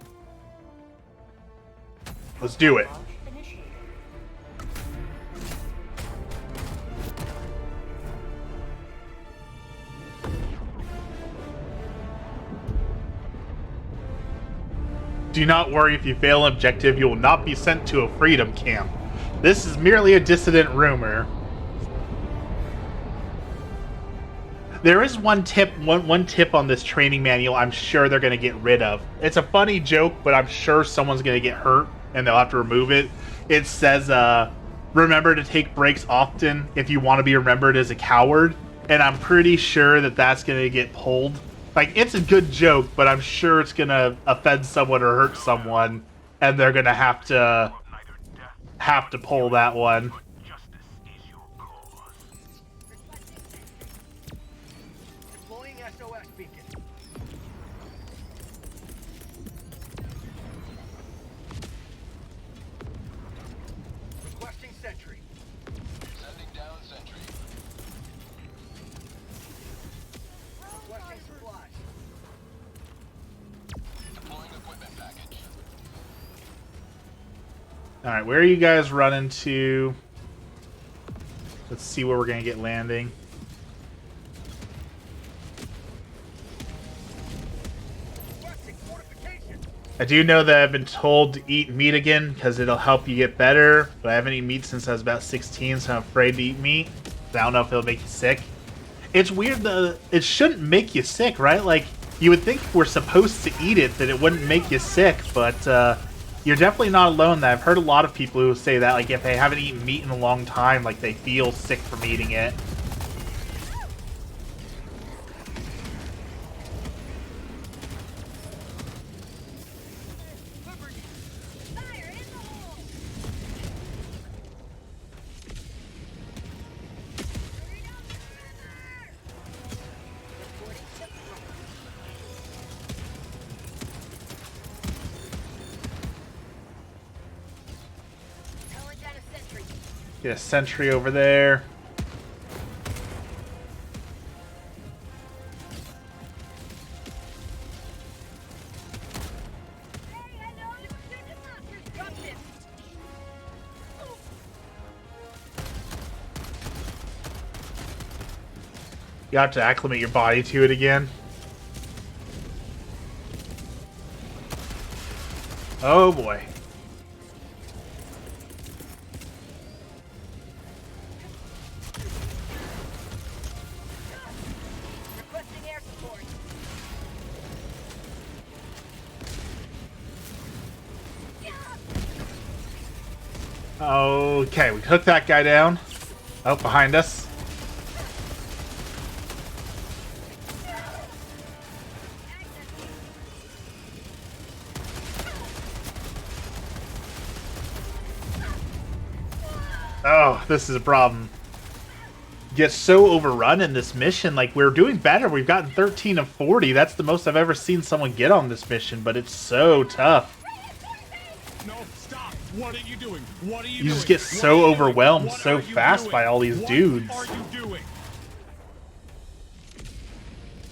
Speaker 1: Let's do it.
Speaker 2: Launch initiated.
Speaker 1: Do not worry, if you fail an objective, you will not be sent to a freedom camp. This is merely a dissident rumor. There is one tip on this training manual I'm sure they're going to get rid of. It's a funny joke, but I'm sure someone's going to get hurt and they'll have to remove it. It says, remember to take breaks often if you want to be remembered as a coward. And I'm pretty sure that that's going to get pulled. Like, it's a good joke, but I'm sure it's going to offend someone or hurt someone. And they're going to have to pull that one.
Speaker 6: SOS beacon. Requesting sentry.
Speaker 5: Sending down sentry.
Speaker 6: Requesting supplies.
Speaker 5: Deploying equipment package.
Speaker 1: Alright, where are you guys running to? Let's see where we're gonna get landing. I do know that I've been told to eat meat again because it'll help you get better, but I haven't eaten meat since I was about 16, so I'm afraid to eat meat. I don't know if it'll make you sick. It's weird that it shouldn't make you sick, right? Like, you would think we're supposed to eat it, that it wouldn't make you sick, but you're definitely not alone. I've heard a lot of people who say that, like, if they haven't eaten meat in a long time, like, they feel sick from eating it. Get a sentry over there. You have to acclimate your body to it again. Oh boy. Okay, we took that guy down. Oh, behind us. Oh, this is a problem. Get so overrun in this mission. Like, we're doing better. We've gotten 13 of 40. That's the most I've ever seen someone get on this mission, but it's so tough.
Speaker 7: No, stop. What are you doing? What are you
Speaker 1: You
Speaker 7: doing?
Speaker 1: just get so overwhelmed so fast by all these dudes.
Speaker 7: What are you doing?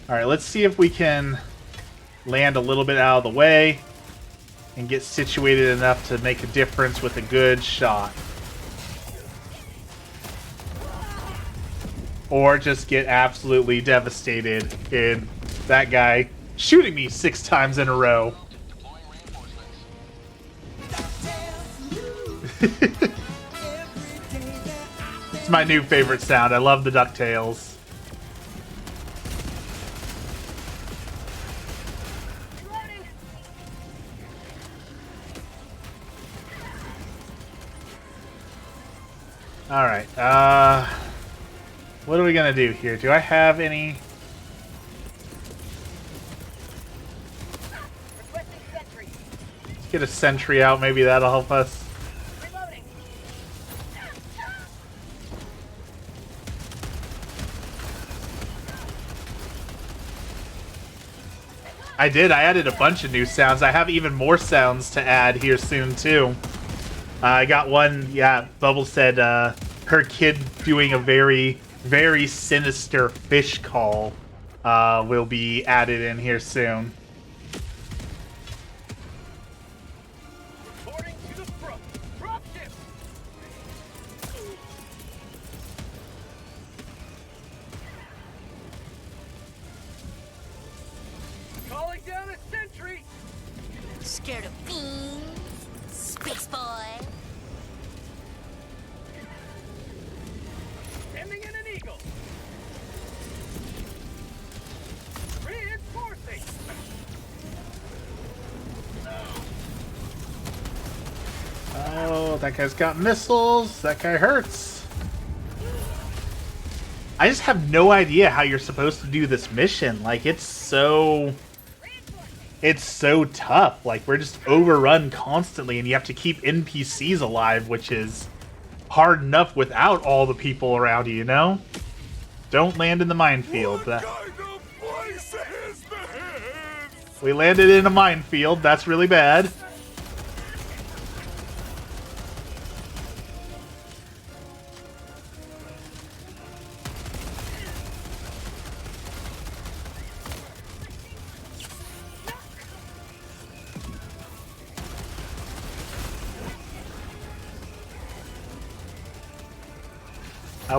Speaker 1: Alright, let's see if we can land a little bit out of the way and get situated enough to make a difference with a good shot. Or just get absolutely devastated in that guy shooting me 6 times in a row. It's my new favorite sound. I love the DuckTales. Alright, what are we gonna do here? Do I have any... Let's get a sentry out, maybe that'll help us. I did, I added a bunch of new sounds. I have even more sounds to add here soon, too. I got one, yeah, Bubble said her kid doing a very, very sinister fish call will be added in here soon.
Speaker 7: Reporting to the front. Drop ship. Calling down a sentry.
Speaker 3: Scared of fiends? Space boy.
Speaker 7: Sending in an eagle. Reinforcing.
Speaker 1: Oh, that guy's got missiles. That guy hurts. I just have no idea how you're supposed to do this mission. Like, it's so tough. Like, we're just overrun constantly, and you have to keep NPCs alive, which is hard enough without all the people around you, you know? Don't land in the minefield. We landed in a minefield. That's really bad.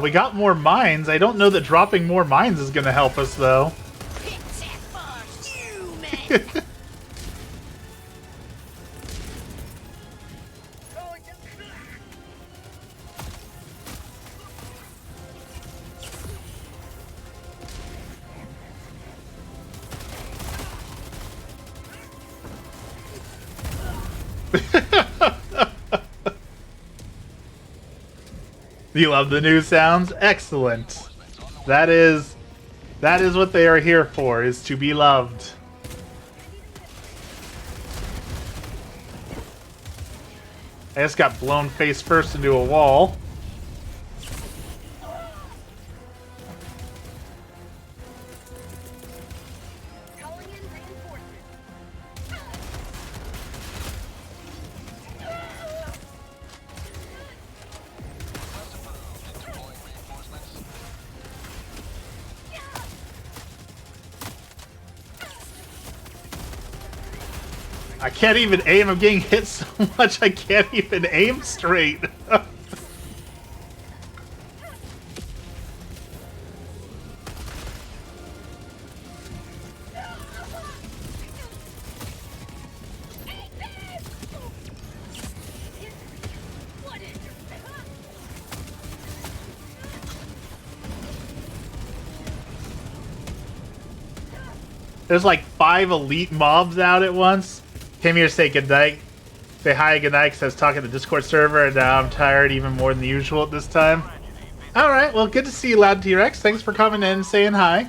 Speaker 1: We got more mines. I don't know that dropping more mines is going to help us, though. You love the new sounds? Excellent. That is what they are here for, is to be loved. I just got blown face first into a wall.
Speaker 3: Calling in reinforcements.
Speaker 5: Deploying reinforcements.
Speaker 1: I can't even aim. I'm getting hit so much I can't even aim straight.
Speaker 3: What is your
Speaker 1: There's like 5 elite mobs out at once. Came here to say goodnight. Say hi and goodnight because I was talking to the Discord server and now I'm tired even more than usual at this time. Alright, well good to see you, Loud T-Rex. Thanks for coming in and saying hi.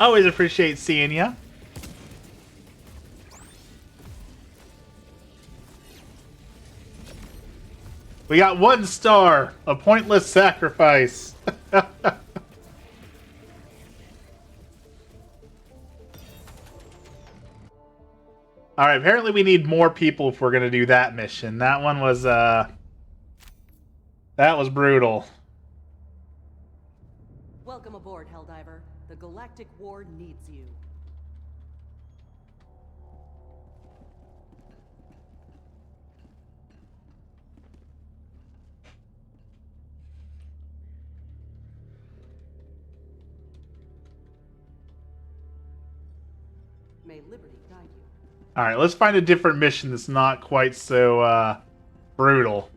Speaker 1: Always appreciate seeing ya. We got 1 star. A pointless sacrifice. Alright, apparently we need more people if we're gonna do that mission. That one was, that was brutal.
Speaker 2: Welcome aboard, Helldiver. The Galactic War needs you. May liberty guide you.
Speaker 1: Alright, let's find a different mission that's not quite so, brutal.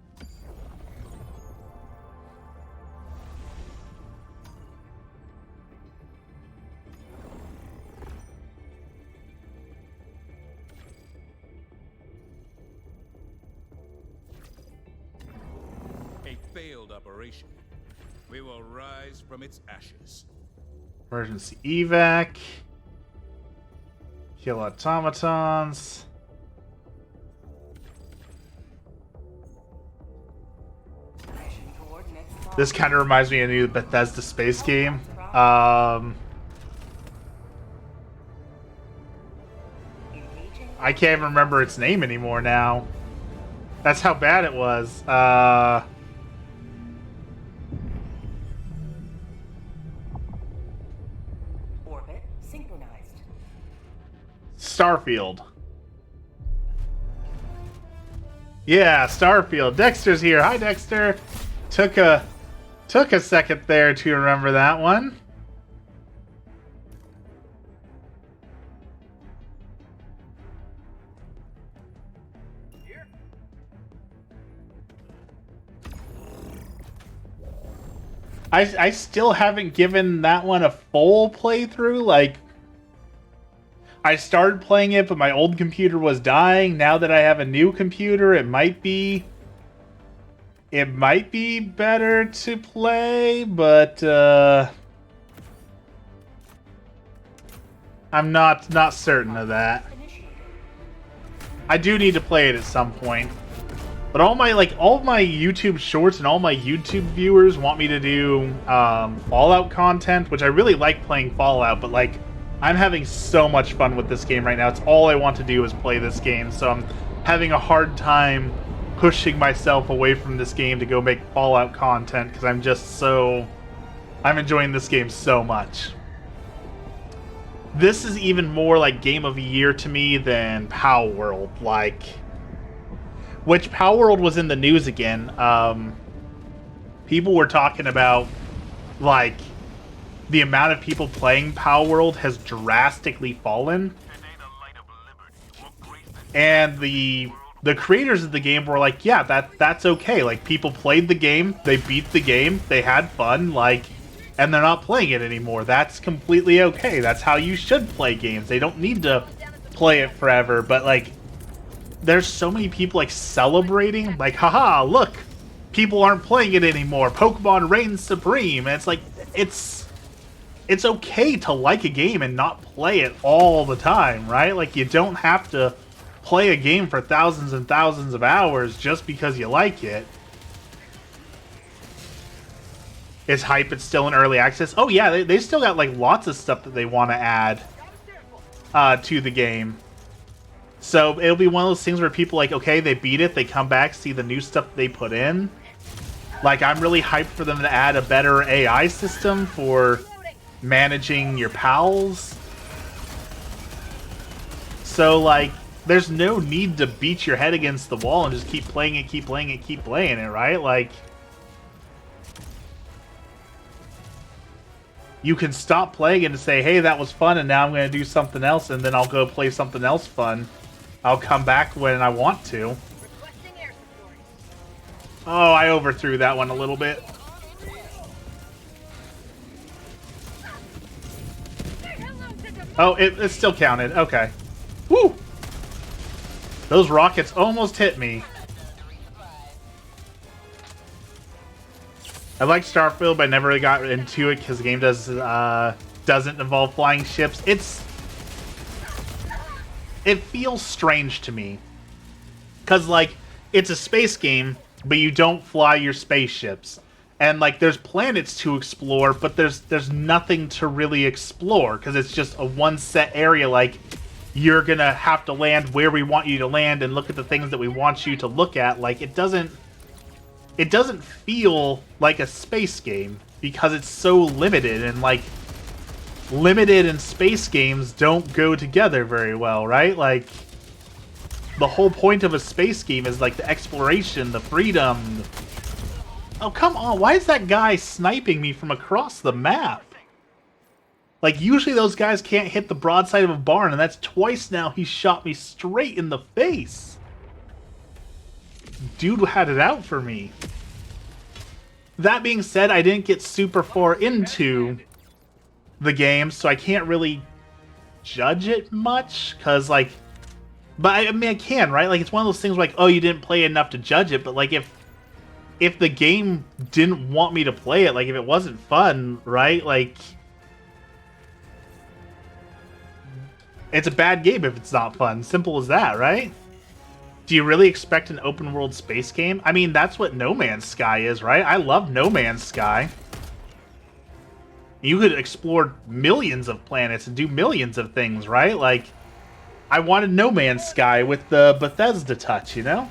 Speaker 7: A failed operation. We will rise from its ashes.
Speaker 1: Emergency evac. Kill automatons.
Speaker 2: Mission coordinates.
Speaker 1: This kind of reminds me of the new Bethesda space game.
Speaker 2: Engaging.
Speaker 1: I can't even remember its name anymore now. That's how bad it was.
Speaker 2: Orbit synchronized.
Speaker 1: Starfield. Yeah, Starfield. Dexter's here. Hi, Dexter. Took a second there to remember that one. I still haven't given that one a full playthrough. Like, I started playing it, but my old computer was dying. Now that I have a new computer, it might be better to play, but I'm not certain of that.
Speaker 2: Initiated.
Speaker 1: I do need to play it at some point. But all my YouTube shorts and all my YouTube viewers want me to do Fallout content, which I really like playing Fallout, but like I'm having so much fun with this game right now. It's all I want to do is play this game, so I'm having a hard time pushing myself away from this game to go make Fallout content because I'm enjoying this game so much. This is even more like Game of the Year to me than Power World, which Power World was in the news again. people were talking about, like, the amount of people playing Power World has drastically fallen. And the creators of the game were like, yeah, that's okay. Like, people played the game, they beat the game, they had fun, like, and they're not playing it anymore. That's completely okay. That's how you should play games. They don't need to play it forever. But, like, there's so many people, like, celebrating, like, haha, look, people aren't playing it anymore. Pokemon reigns supreme. And it's like, it's okay to like a game and not play it all the time, right? Like, you don't have to play a game for thousands and thousands of hours just because you like it. Is hype, it's still in early access. Oh yeah, they still got like lots of stuff that they want to add to the game. So it'll be one of those things where people like, okay, they beat it, they come back, see the new stuff they put in. Like, I'm really hyped for them to add a better AI system for managing your pals. So like, there's no need to beat your head against the wall and just keep playing it, keep playing it, keep playing it, right? Like, you can stop playing it and say, hey, that was fun, and now I'm going to do something else, and then I'll go play something else fun. I'll come back when I want to. Oh, I overthrew that one a little bit. Oh, it still counted. Okay. Woo! Those rockets almost hit me. I like Starfield, but I never really got into it because the game doesn't involve flying ships. It feels strange to me. Because, like, it's a space game, but you don't fly your spaceships. And, like, there's planets to explore, but there's nothing to really explore. Because it's just a one set area, like, you're gonna have to land where we want you to land and look at the things that we want you to look at. Like, it doesn't feel like a space game because it's so limited, and like, limited and space games don't go together very well, right? Like, the whole point of a space game is like the exploration, the freedom. Oh, come on, why is that guy sniping me from across the map? Like, usually those guys can't hit the broadside of a barn, and that's twice now he shot me straight in the face. Dude had it out for me. That being said, I didn't get super far into the game, so I can't really judge it much, because, like... But, I mean, I can, right? Like, it's one of those things where, like, oh, you didn't play enough to judge it, but, like, if the game didn't want me to play it, like, if it wasn't fun, right? Like... It's a bad game if it's not fun. Simple as that, right? Do you really expect an open world space game? I mean, that's what No Man's Sky is, right? I love No Man's Sky. You could explore millions of planets and do millions of things, right? Like, I wanted No Man's Sky with the Bethesda touch, you know?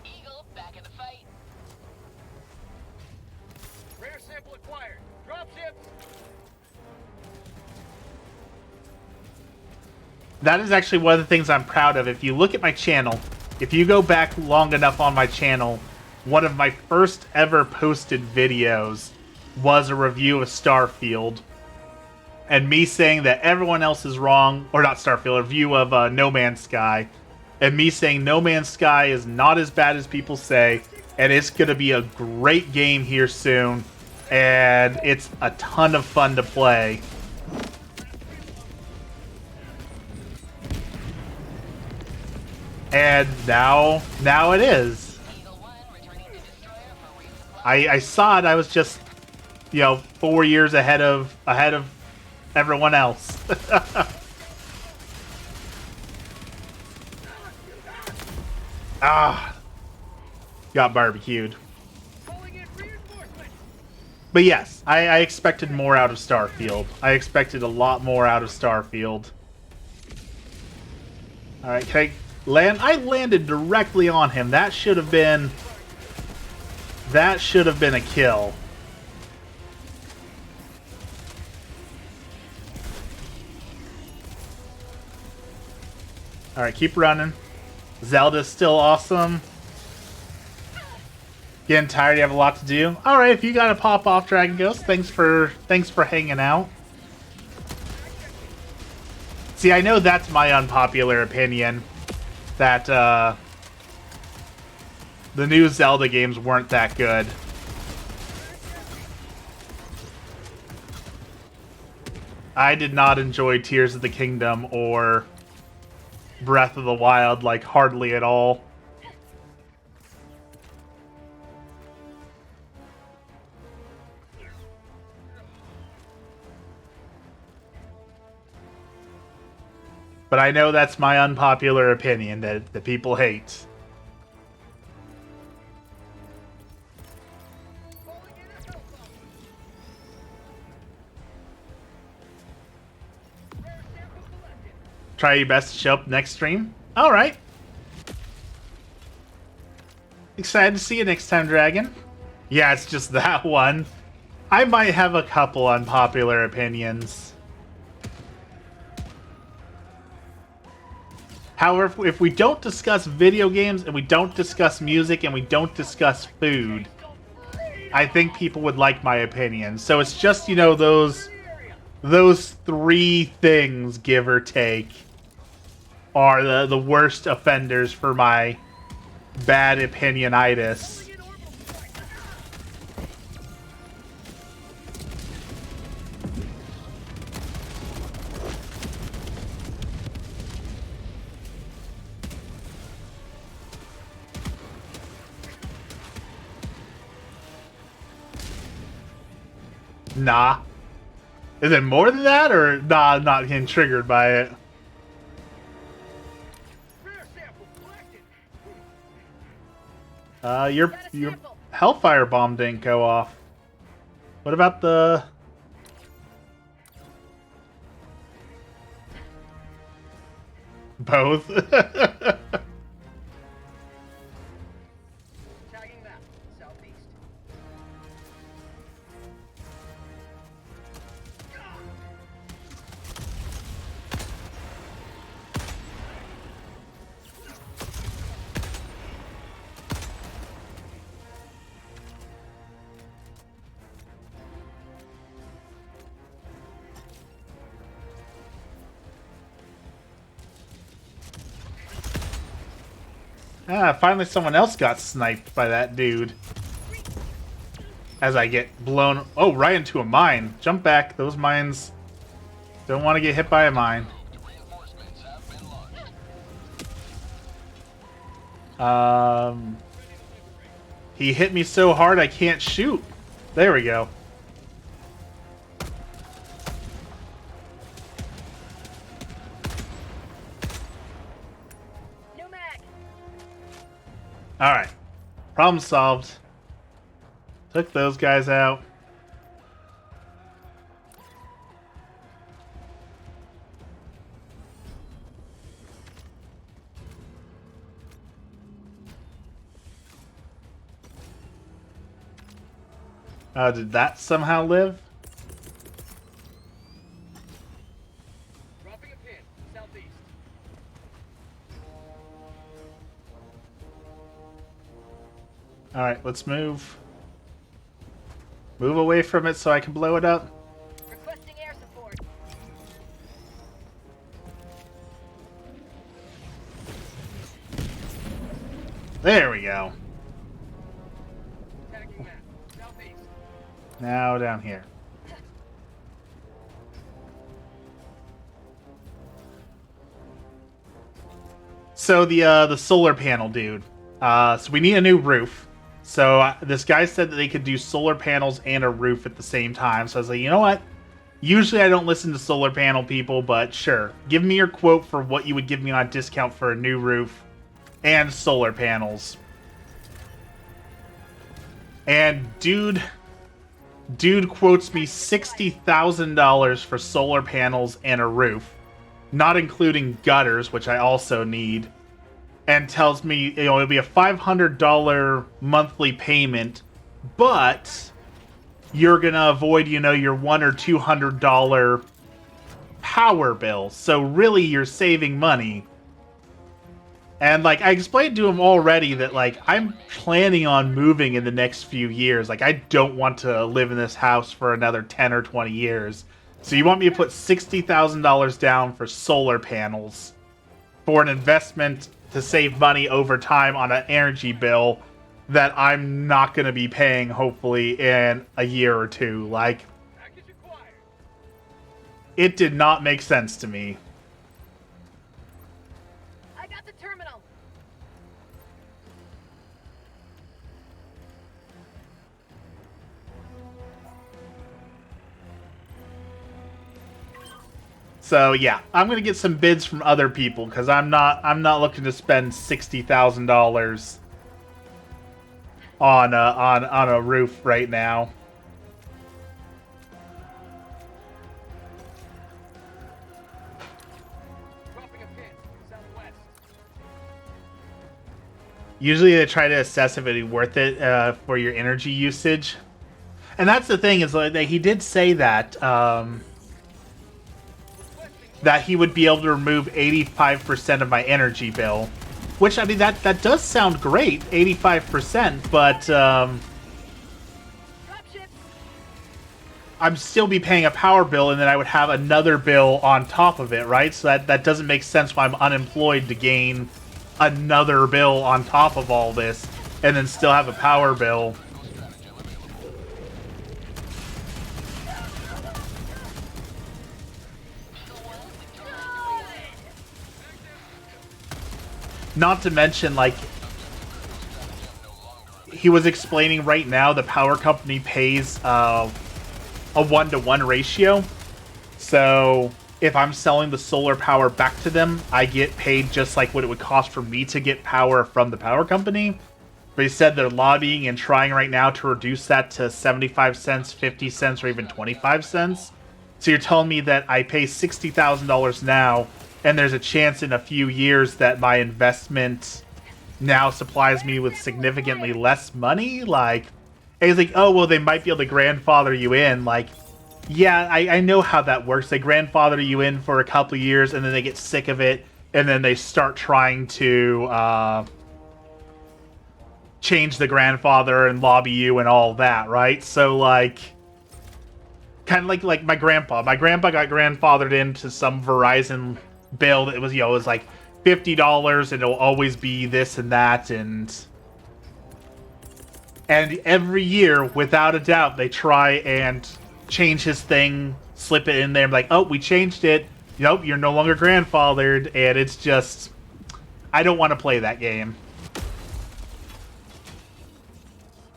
Speaker 5: Eagle back in the fight.
Speaker 6: Rare sample acquired. Dropship.
Speaker 1: That is actually one of the things I'm proud of. If you look at my channel, if you go back long enough on my channel, one of my first ever posted videos was a review of Starfield. And me saying that everyone else is wrong, or not Starfield, a review of No Man's Sky. And me saying No Man's Sky is not as bad as people say, and it's going to be a great game here soon. And it's a ton of fun to play. And now it is. I saw it. I was just, 4 years ahead of everyone else. Got barbecued. But yes, I expected more out of Starfield. I expected a lot more out of Starfield. All right, can I land? I landed directly on him. That should have been a kill. All right, keep running. Zelda's still awesome. Getting tired? You have a lot to do. All right, if you gotta pop off, Dragon Ghost. Thanks for hanging out. See, I know that's my unpopular opinion, that the new Zelda games weren't that good. I did not enjoy Tears of the Kingdom or Breath of the Wild, like, hardly at all. But I know that's my unpopular opinion that people hate. Try your best to show up next stream. All right. Excited to see you next time, Dragon. Yeah, it's just that one. I might have a couple unpopular opinions. However, if we don't discuss video games, and we don't discuss music, and we don't discuss food, I think people would like my opinion. So it's just, you know, those three things, give or take, are the worst offenders for my bad opinionitis. Nah. Is it more than that, or nah, I'm not getting triggered by it? Your Hellfire bomb didn't go off. What about the... Both?
Speaker 3: Tagging map, southeast.
Speaker 1: Ah, finally someone else got sniped by that dude. As I get blown... Oh, right into a mine. Jump back. Those mines... Don't want to get hit by a mine. He hit me so hard I can't shoot. There we go.
Speaker 3: New mag.
Speaker 1: Alright. Problem solved. Took those guys out. Did that somehow live?
Speaker 3: Dropping a pin, southeast.
Speaker 1: Alright, let's move. Move away from it so I can blow it up.
Speaker 3: Requesting air support.
Speaker 1: There we go.
Speaker 3: Tagging map, southeast.
Speaker 1: Now down here. So the solar panel dude. So we need a new roof. So this guy said that they could do solar panels and a roof at the same time. So I was like, you know what? Usually I don't listen to solar panel people, but sure. Give me your quote for what you would give me on a discount for a new roof and solar panels. And dude quotes me $60,000 for solar panels and a roof, not including gutters, which I also need, and tells me, you know, it'll be a $500 monthly payment, but you're gonna avoid, you know, your $100 or $200 power bill. So really, you're saving money. And, like, I explained to him already that, like, I'm planning on moving in the next few years. Like, I don't want to live in this house for another 10 or 20 years. So you want me to put $60,000 down for solar panels for an investment to save money over time on an energy bill that I'm not going to be paying, hopefully, in a year or two. Like, it did not make sense to me.
Speaker 3: I got the terminal.
Speaker 1: So yeah, I'm gonna get some bids from other people because I'm not looking to spend $60,000 on a roof right now.
Speaker 6: Dropping a pin. Southwest.
Speaker 1: Usually they try to assess if it's worth it for your energy usage, and that's the thing is like he did say that that he would be able to remove 85% of my energy bill, which I mean that does sound great, 85%, but
Speaker 3: Dropships.
Speaker 1: I'm still be paying a power bill, and then I would have another bill on top of it, right? So that doesn't make sense why I'm unemployed to gain another bill on top of all this, and then still have a power bill. Not to mention, like, he was explaining right now, the power company pays a 1-to-1 ratio. So if I'm selling the solar power back to them, I get paid just like what it would cost for me to get power from the power company. But he said they're lobbying and trying right now to reduce that to 75 cents, 50 cents, or even 25 cents. So you're telling me that I pay $60,000 now, and there's a chance in a few years that my investment now supplies me with significantly less money? Like, and he's like, oh, well, they might be able to grandfather you in. Like, yeah, I know how that works. They grandfather you in for a couple of years, and then they get sick of it, and then they start trying to change the grandfather and lobby you and all that, right? So, like, kind of like my grandpa. My grandpa got grandfathered into some Verizon bill that was, it was like $50, and it'll always be this and that, and every year, without a doubt, they try and change his thing, slip it in there, like, oh, we changed it. Nope, you're no longer grandfathered, and it's just, I don't want to play that game.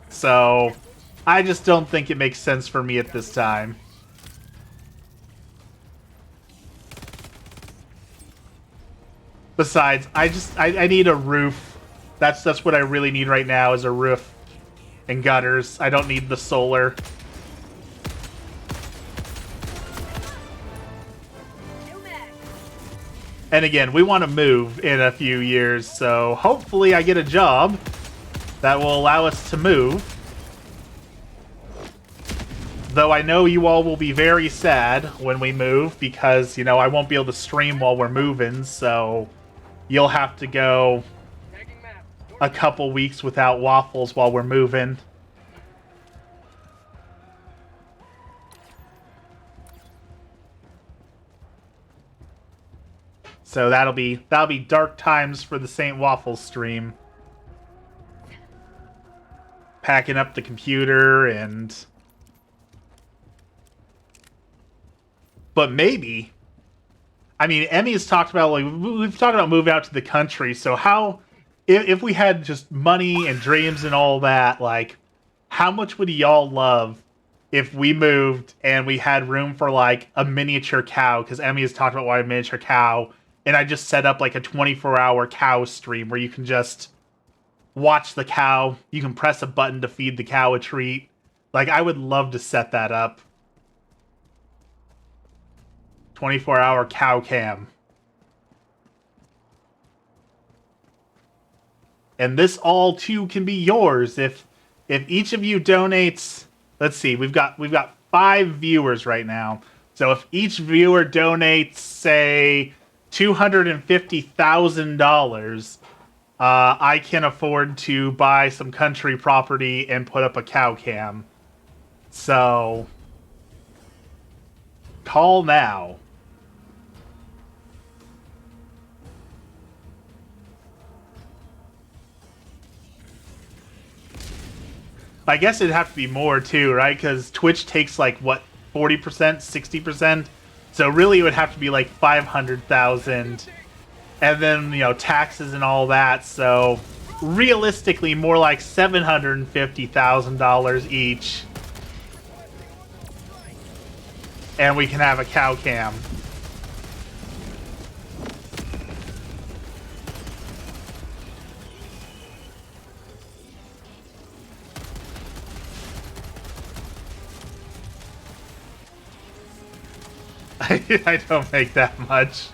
Speaker 1: So, I just don't think it makes sense for me at this time. Besides, I need a roof. That's what I really need right now, is a roof and gutters. I don't need the solar. And again, we want to move in a few years, so hopefully I get a job that will allow us to move. Though I know you all will be very sad when we move, because, I won't be able to stream while we're moving, so you'll have to go a couple weeks without waffles while we're moving. So that'll be dark times for the St. Waffles stream. Packing up the computer and... But maybe... I mean, Emmy has talked about, like, we've talked about moving out to the country, so how... If we had just money and dreams and all that, like, how much would y'all love if we moved and we had room for, like, a miniature cow? Because Emmy has talked about wanting a miniature cow, and I just set up, like, a 24-hour cow stream where you can just watch the cow. You can press a button to feed the cow a treat. Like, I would love to set that up. 24-hour cow cam. And this all too can be yours if each of you donates. Let's see, we've got 5 viewers right now. So if each viewer donates, say, $250,000, I can afford to buy some country property and put up a cow cam. So, call now. I guess it'd have to be more too, right? Because Twitch takes like what, 40%, 60%. So really, it would have to be like 500,000, and then taxes and all that. So realistically, more like $750,000 each, and we can have a cow cam. I don't make that much,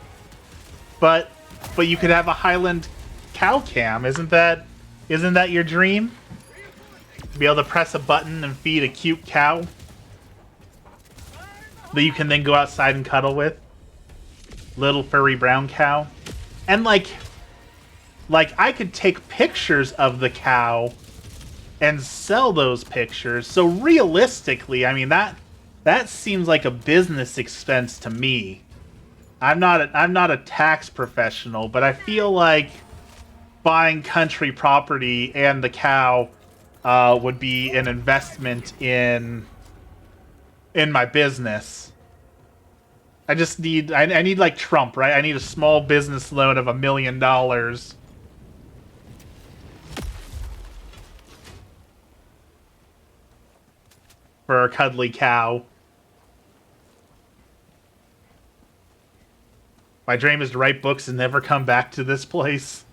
Speaker 1: but you could have a Highland cow cam. Isn't that your dream? To be able to press a button and feed a cute cow that you can then go outside and cuddle with. Little furry brown cow, and like I could take pictures of the cow and sell those pictures. So realistically, I mean that seems like a business expense to me. I'm not a tax professional, but I feel like buying country property and the cow would be an investment in my business. I just need I need like Trump, right? I need a small business loan of $1 million. For a cuddly cow. My dream is to write books and never come back to this place.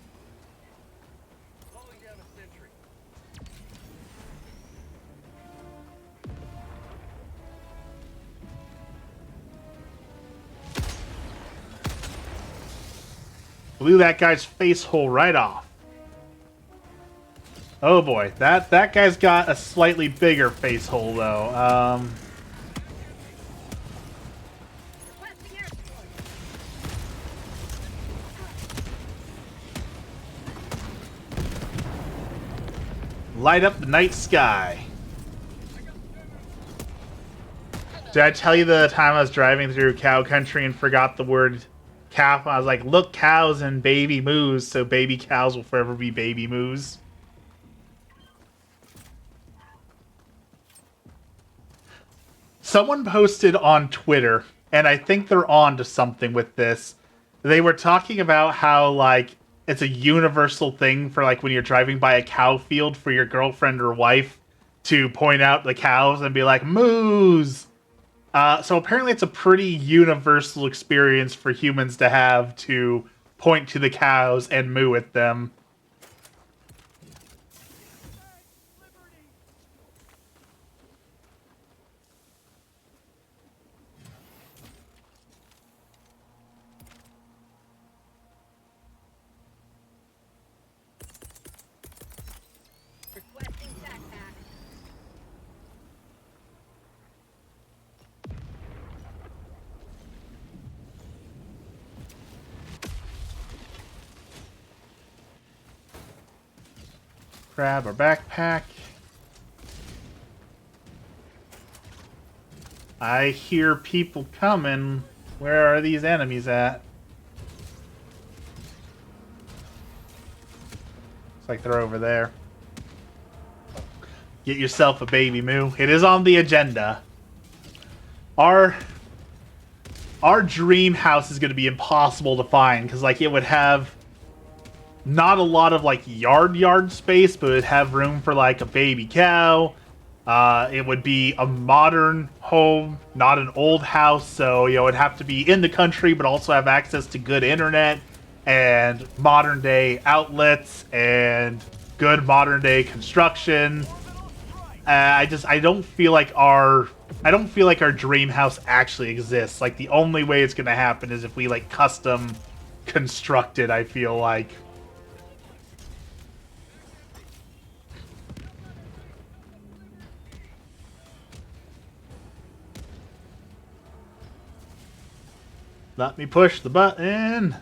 Speaker 1: Blew that guy's face hole right off. Oh boy, that guy's got a slightly bigger face hole though. Light up the night sky. Did I tell you the time I was driving through cow country and forgot the word calf? I was like, look, cows and baby moos, so baby cows will forever be baby moos. Someone posted on Twitter, and I think they're on to something with this. They were talking about how, like, it's a universal thing for, like, when you're driving by a cow field for your girlfriend or wife to point out the cows and be like, moos! So apparently it's a pretty universal experience for humans to have to point to the cows and moo at them.
Speaker 3: Requesting backpack.
Speaker 1: Grab our backpack. I hear people coming. Where are these enemies at? Looks like they're over there. Get yourself a baby moo. It is on the agenda. Our dream house is going to be impossible to find because, like, it would have not a lot of, like, yard space, but it would have room for, like, a baby cow. It would be a modern home, not an old house, so, it'd have to be in the country, but also have access to good internet and modern-day outlets and good modern-day construction. I don't feel like our dream house actually exists. Like, the only way it's gonna happen is if we, like, custom construct it, I feel like. Let me push the button.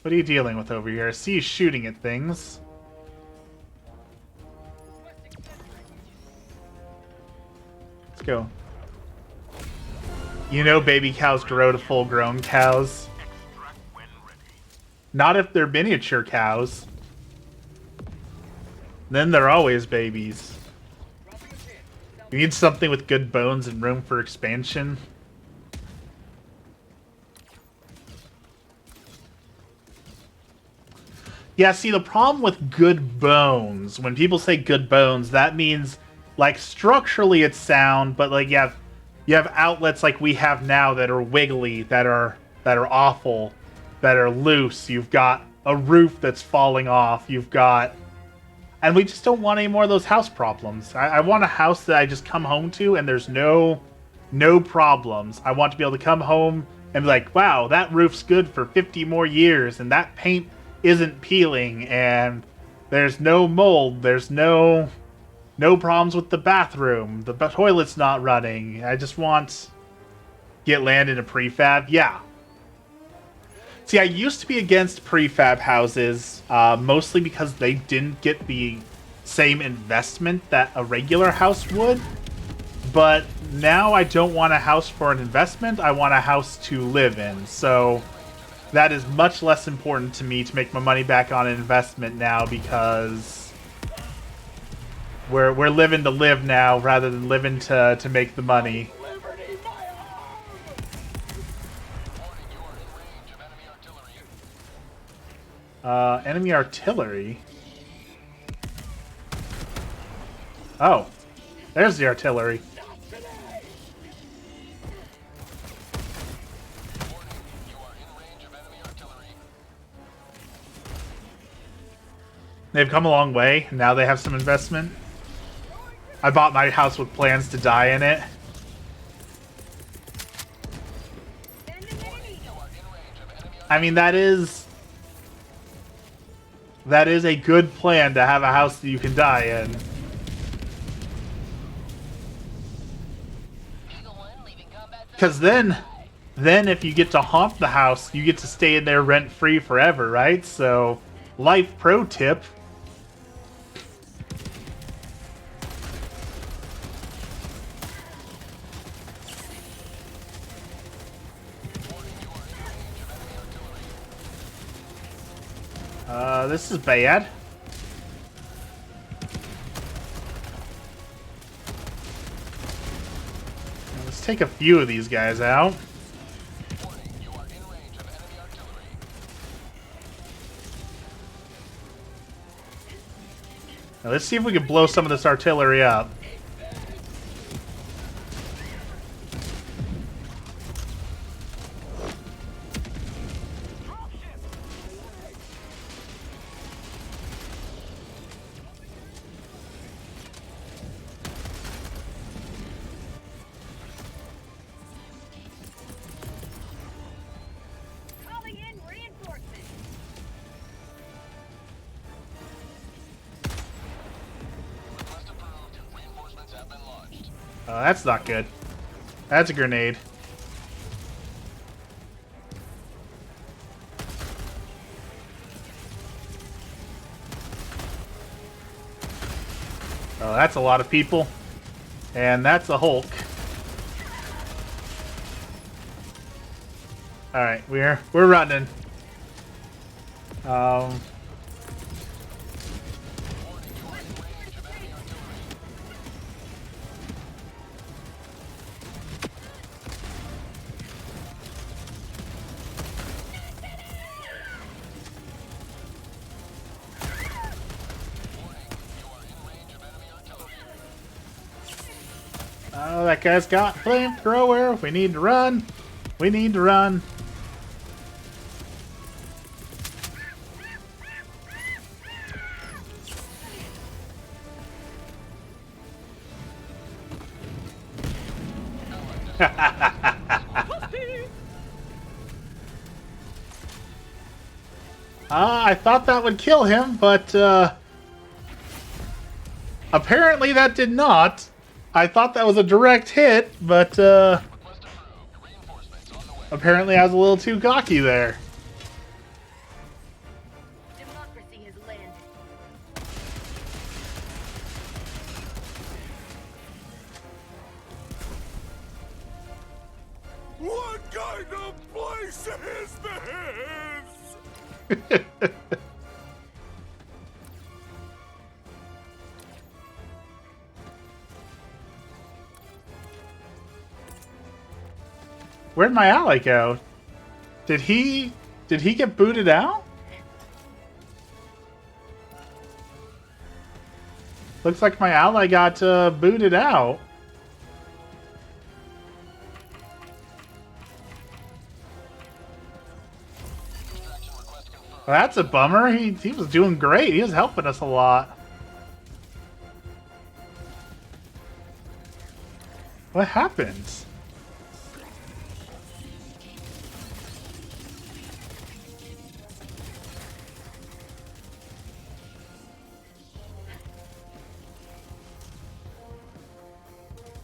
Speaker 1: What are you dealing with over here? I see you shooting at things. Let's go. You know baby cows grow to full-grown cows. Not if they're miniature cows. Then they're always babies. You need something with good bones and room for expansion. Yeah, see, the problem with good bones, when people say good bones, that means, like, structurally it's sound, but, like, you have outlets like we have now that are wiggly, that are awful, that are loose. You've got a roof that's falling off. You've got... And we just don't want any more of those house problems. I want a house that I just come home to and there's no problems. I want to be able to come home and be like, wow, that roof's good for 50 more years, and that paint isn't peeling, and there's no mold, there's no problems with the bathroom, the toilet's not running. I just want... Get land in a prefab? Yeah. See, I used to be against prefab houses, mostly because they didn't get the same investment that a regular house would. But now I don't want a house for an investment, I want a house to live in. So that is much less important to me to make my money back on an investment now, because we're living to live now rather than living to make the money. Enemy artillery? Oh, there's the artillery. They've come a long way. Now they have some investment. I bought my house with plans to die in it. I mean, that is a good plan, to have a house that you can die in. Because then if you get to haunt the house, you get to stay in there rent-free forever, right? So, life pro tip. This is bad. Let's take a few of these guys out. Now let's see if we can blow some of this artillery up. That's not good. That's a grenade. Oh, that's a lot of people. And that's a Hulk. Alright, we're running. Oh, that guy's got flamethrower. We need to run. We need to run. I thought that would kill him, but apparently that did not. I thought that was a direct hit, but apparently I was a little too cocky there. Where'd my ally go? Did he get booted out? Looks like my ally got booted out. Well, that's a bummer. He was doing great. He was helping us a lot. What happened?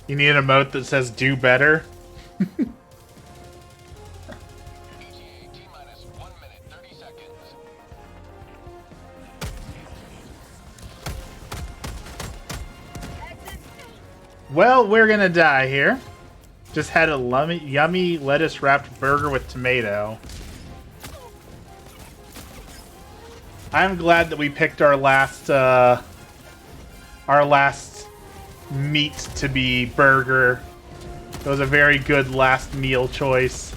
Speaker 1: You need an emote that says "do better."
Speaker 5: ETA T-minus 1 minute, 30 seconds.
Speaker 1: Well, we're gonna die here. Just had a yummy lettuce wrapped burger with tomato. I'm glad that we picked our last meat to be burger. It was a very good last meal choice.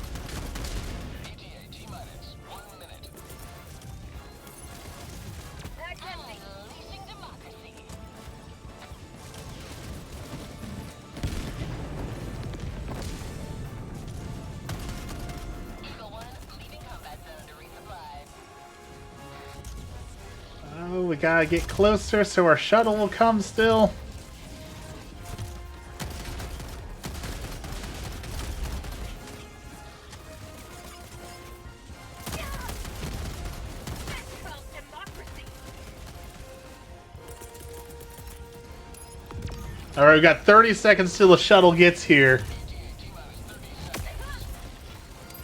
Speaker 5: ETA T-minus 1 minute. Unleashing democracy. Eagle 1, leaving combat zone to resupply.
Speaker 1: Oh, we gotta get closer so our shuttle will come still.
Speaker 3: That's called democracy.
Speaker 1: Alright, we got 30 seconds till the shuttle gets here.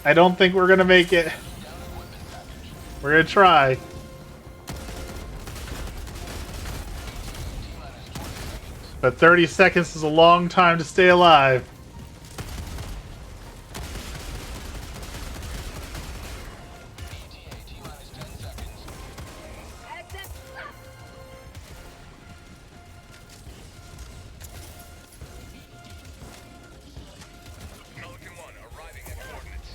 Speaker 1: I don't think we're gonna make it. We're gonna try. But 30 seconds is a long time to stay alive.
Speaker 5: ETA T-minus 10 seconds.
Speaker 6: Pelican 1 arriving at coordinates.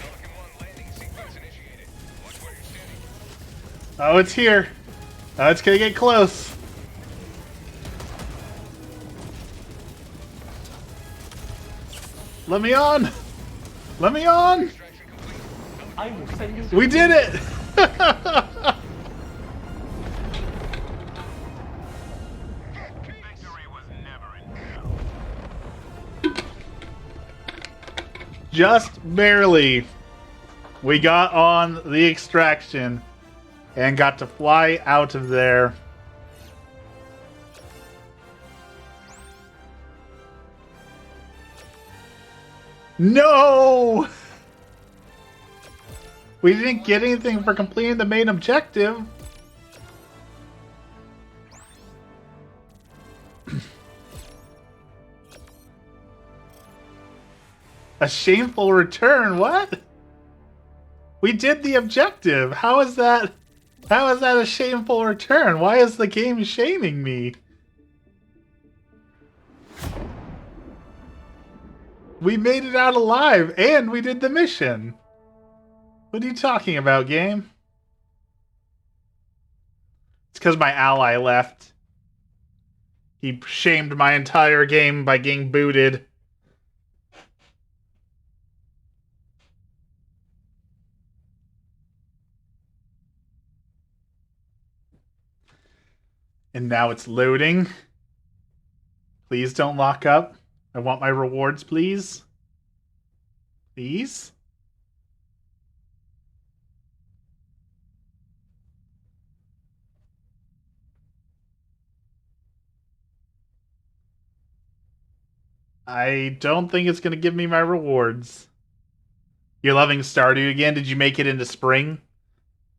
Speaker 6: Pelican 1 landing sequence initiated. Watch where you're standing.
Speaker 1: Oh, it's here. Oh, it's gonna get close. Let me on. Let me on.
Speaker 6: Extraction complete.
Speaker 8: I will send you.
Speaker 1: We did it.
Speaker 6: Victory was never in doubt.
Speaker 1: Just barely. We got on the extraction and got to fly out of there. No! We didn't get anything for completing the main objective. A shameful return, what? We did the objective. How is that a shameful return? Why is the game shaming me? We made it out alive and we did the mission. What are you talking about, game? It's because my ally left. He shamed my entire game by getting booted. And now it's loading. Please don't lock up. I want my rewards, please. Please? I don't think it's going to give me my rewards. You're loving Stardew again? Did you make it into spring?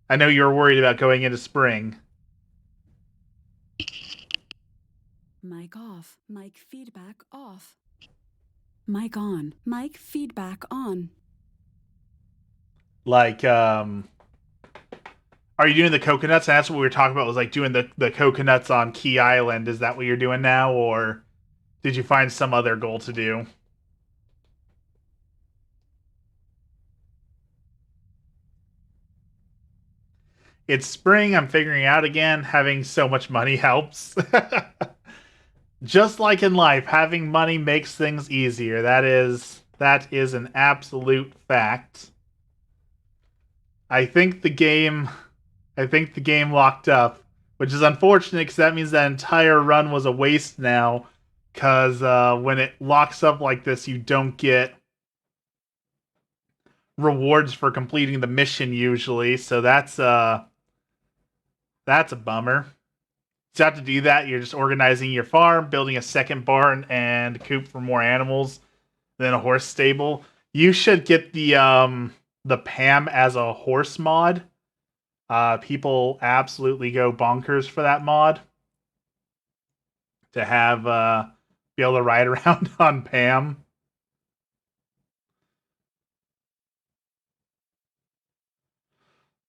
Speaker 1: I know you were worried about going into spring.
Speaker 9: Mic off. Mic feedback off.
Speaker 8: Mic on. Mic feedback on.
Speaker 1: Like, are you doing the coconuts? And that's what we were talking about, was like doing the coconuts on Key Island. Is that what you're doing now, or did you find some other goal to do? It's spring, I'm figuring out again. Having so much money helps. Just like in life, having money makes things easier. That is an absolute fact. I think the game locked up, which is unfortunate because that means that entire run was a waste now. Because when it locks up like this, you don't get rewards for completing the mission usually. So that's a bummer. So have to do that. You're just organizing your farm, building a second barn and coop for more animals, then a horse stable. You should get the Pam as a horse mod. People absolutely go bonkers for that mod. To have be able to ride around on Pam.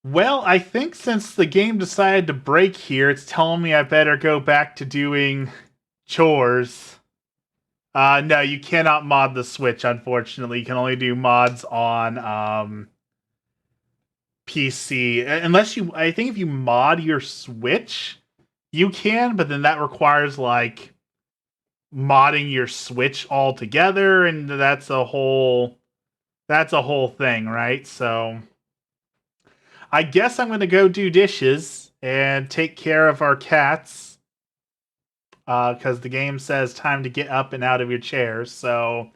Speaker 1: Well, I think since the game decided to break here, it's telling me I better go back to doing chores. No, you cannot mod the Switch, unfortunately. You can only do mods on PC. Unless you, I think if you mod your Switch, you can, but then that requires, like, modding your Switch altogether, and that's a whole thing, right? So I guess I'm gonna go do dishes and take care of our cats, because the game says time to get up and out of your chairs. So,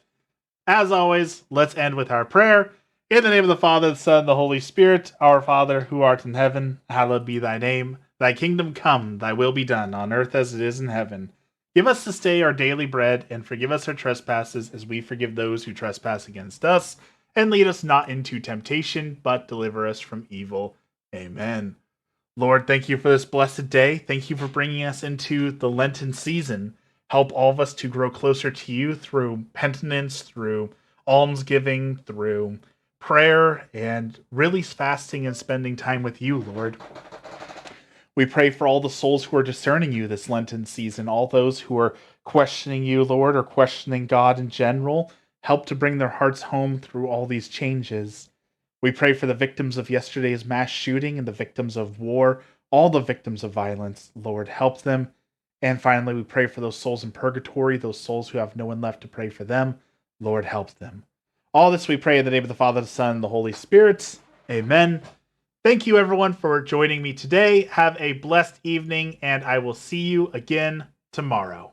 Speaker 1: as always, let's end with our prayer. In the name of the Father, the Son, and the Holy Spirit. Our Father, who art in heaven, hallowed be thy name. Thy kingdom come, thy will be done, on earth as it is in heaven. Give us this day our daily bread, and forgive us our trespasses, as we forgive those who trespass against us. And lead us not into temptation, but deliver us from evil. Amen. Lord, thank you for this blessed day. Thank you for bringing us into the Lenten season. Help all of us to grow closer to you through penitence, through almsgiving, through prayer, and really fasting and spending time with you, Lord. We pray for all the souls who are discerning you this Lenten season, all those who are questioning you, Lord, or questioning God in general. Help to bring their hearts home through all these changes. We pray for the victims of yesterday's mass shooting and the victims of war, all the victims of violence. Lord, help them. And finally, we pray for those souls in purgatory, those souls who have no one left to pray for them. Lord, help them. All this we pray in the name of the Father, the Son, and the Holy Spirit. Amen. Thank you, everyone, for joining me today. Have a blessed evening, and I will see you again tomorrow.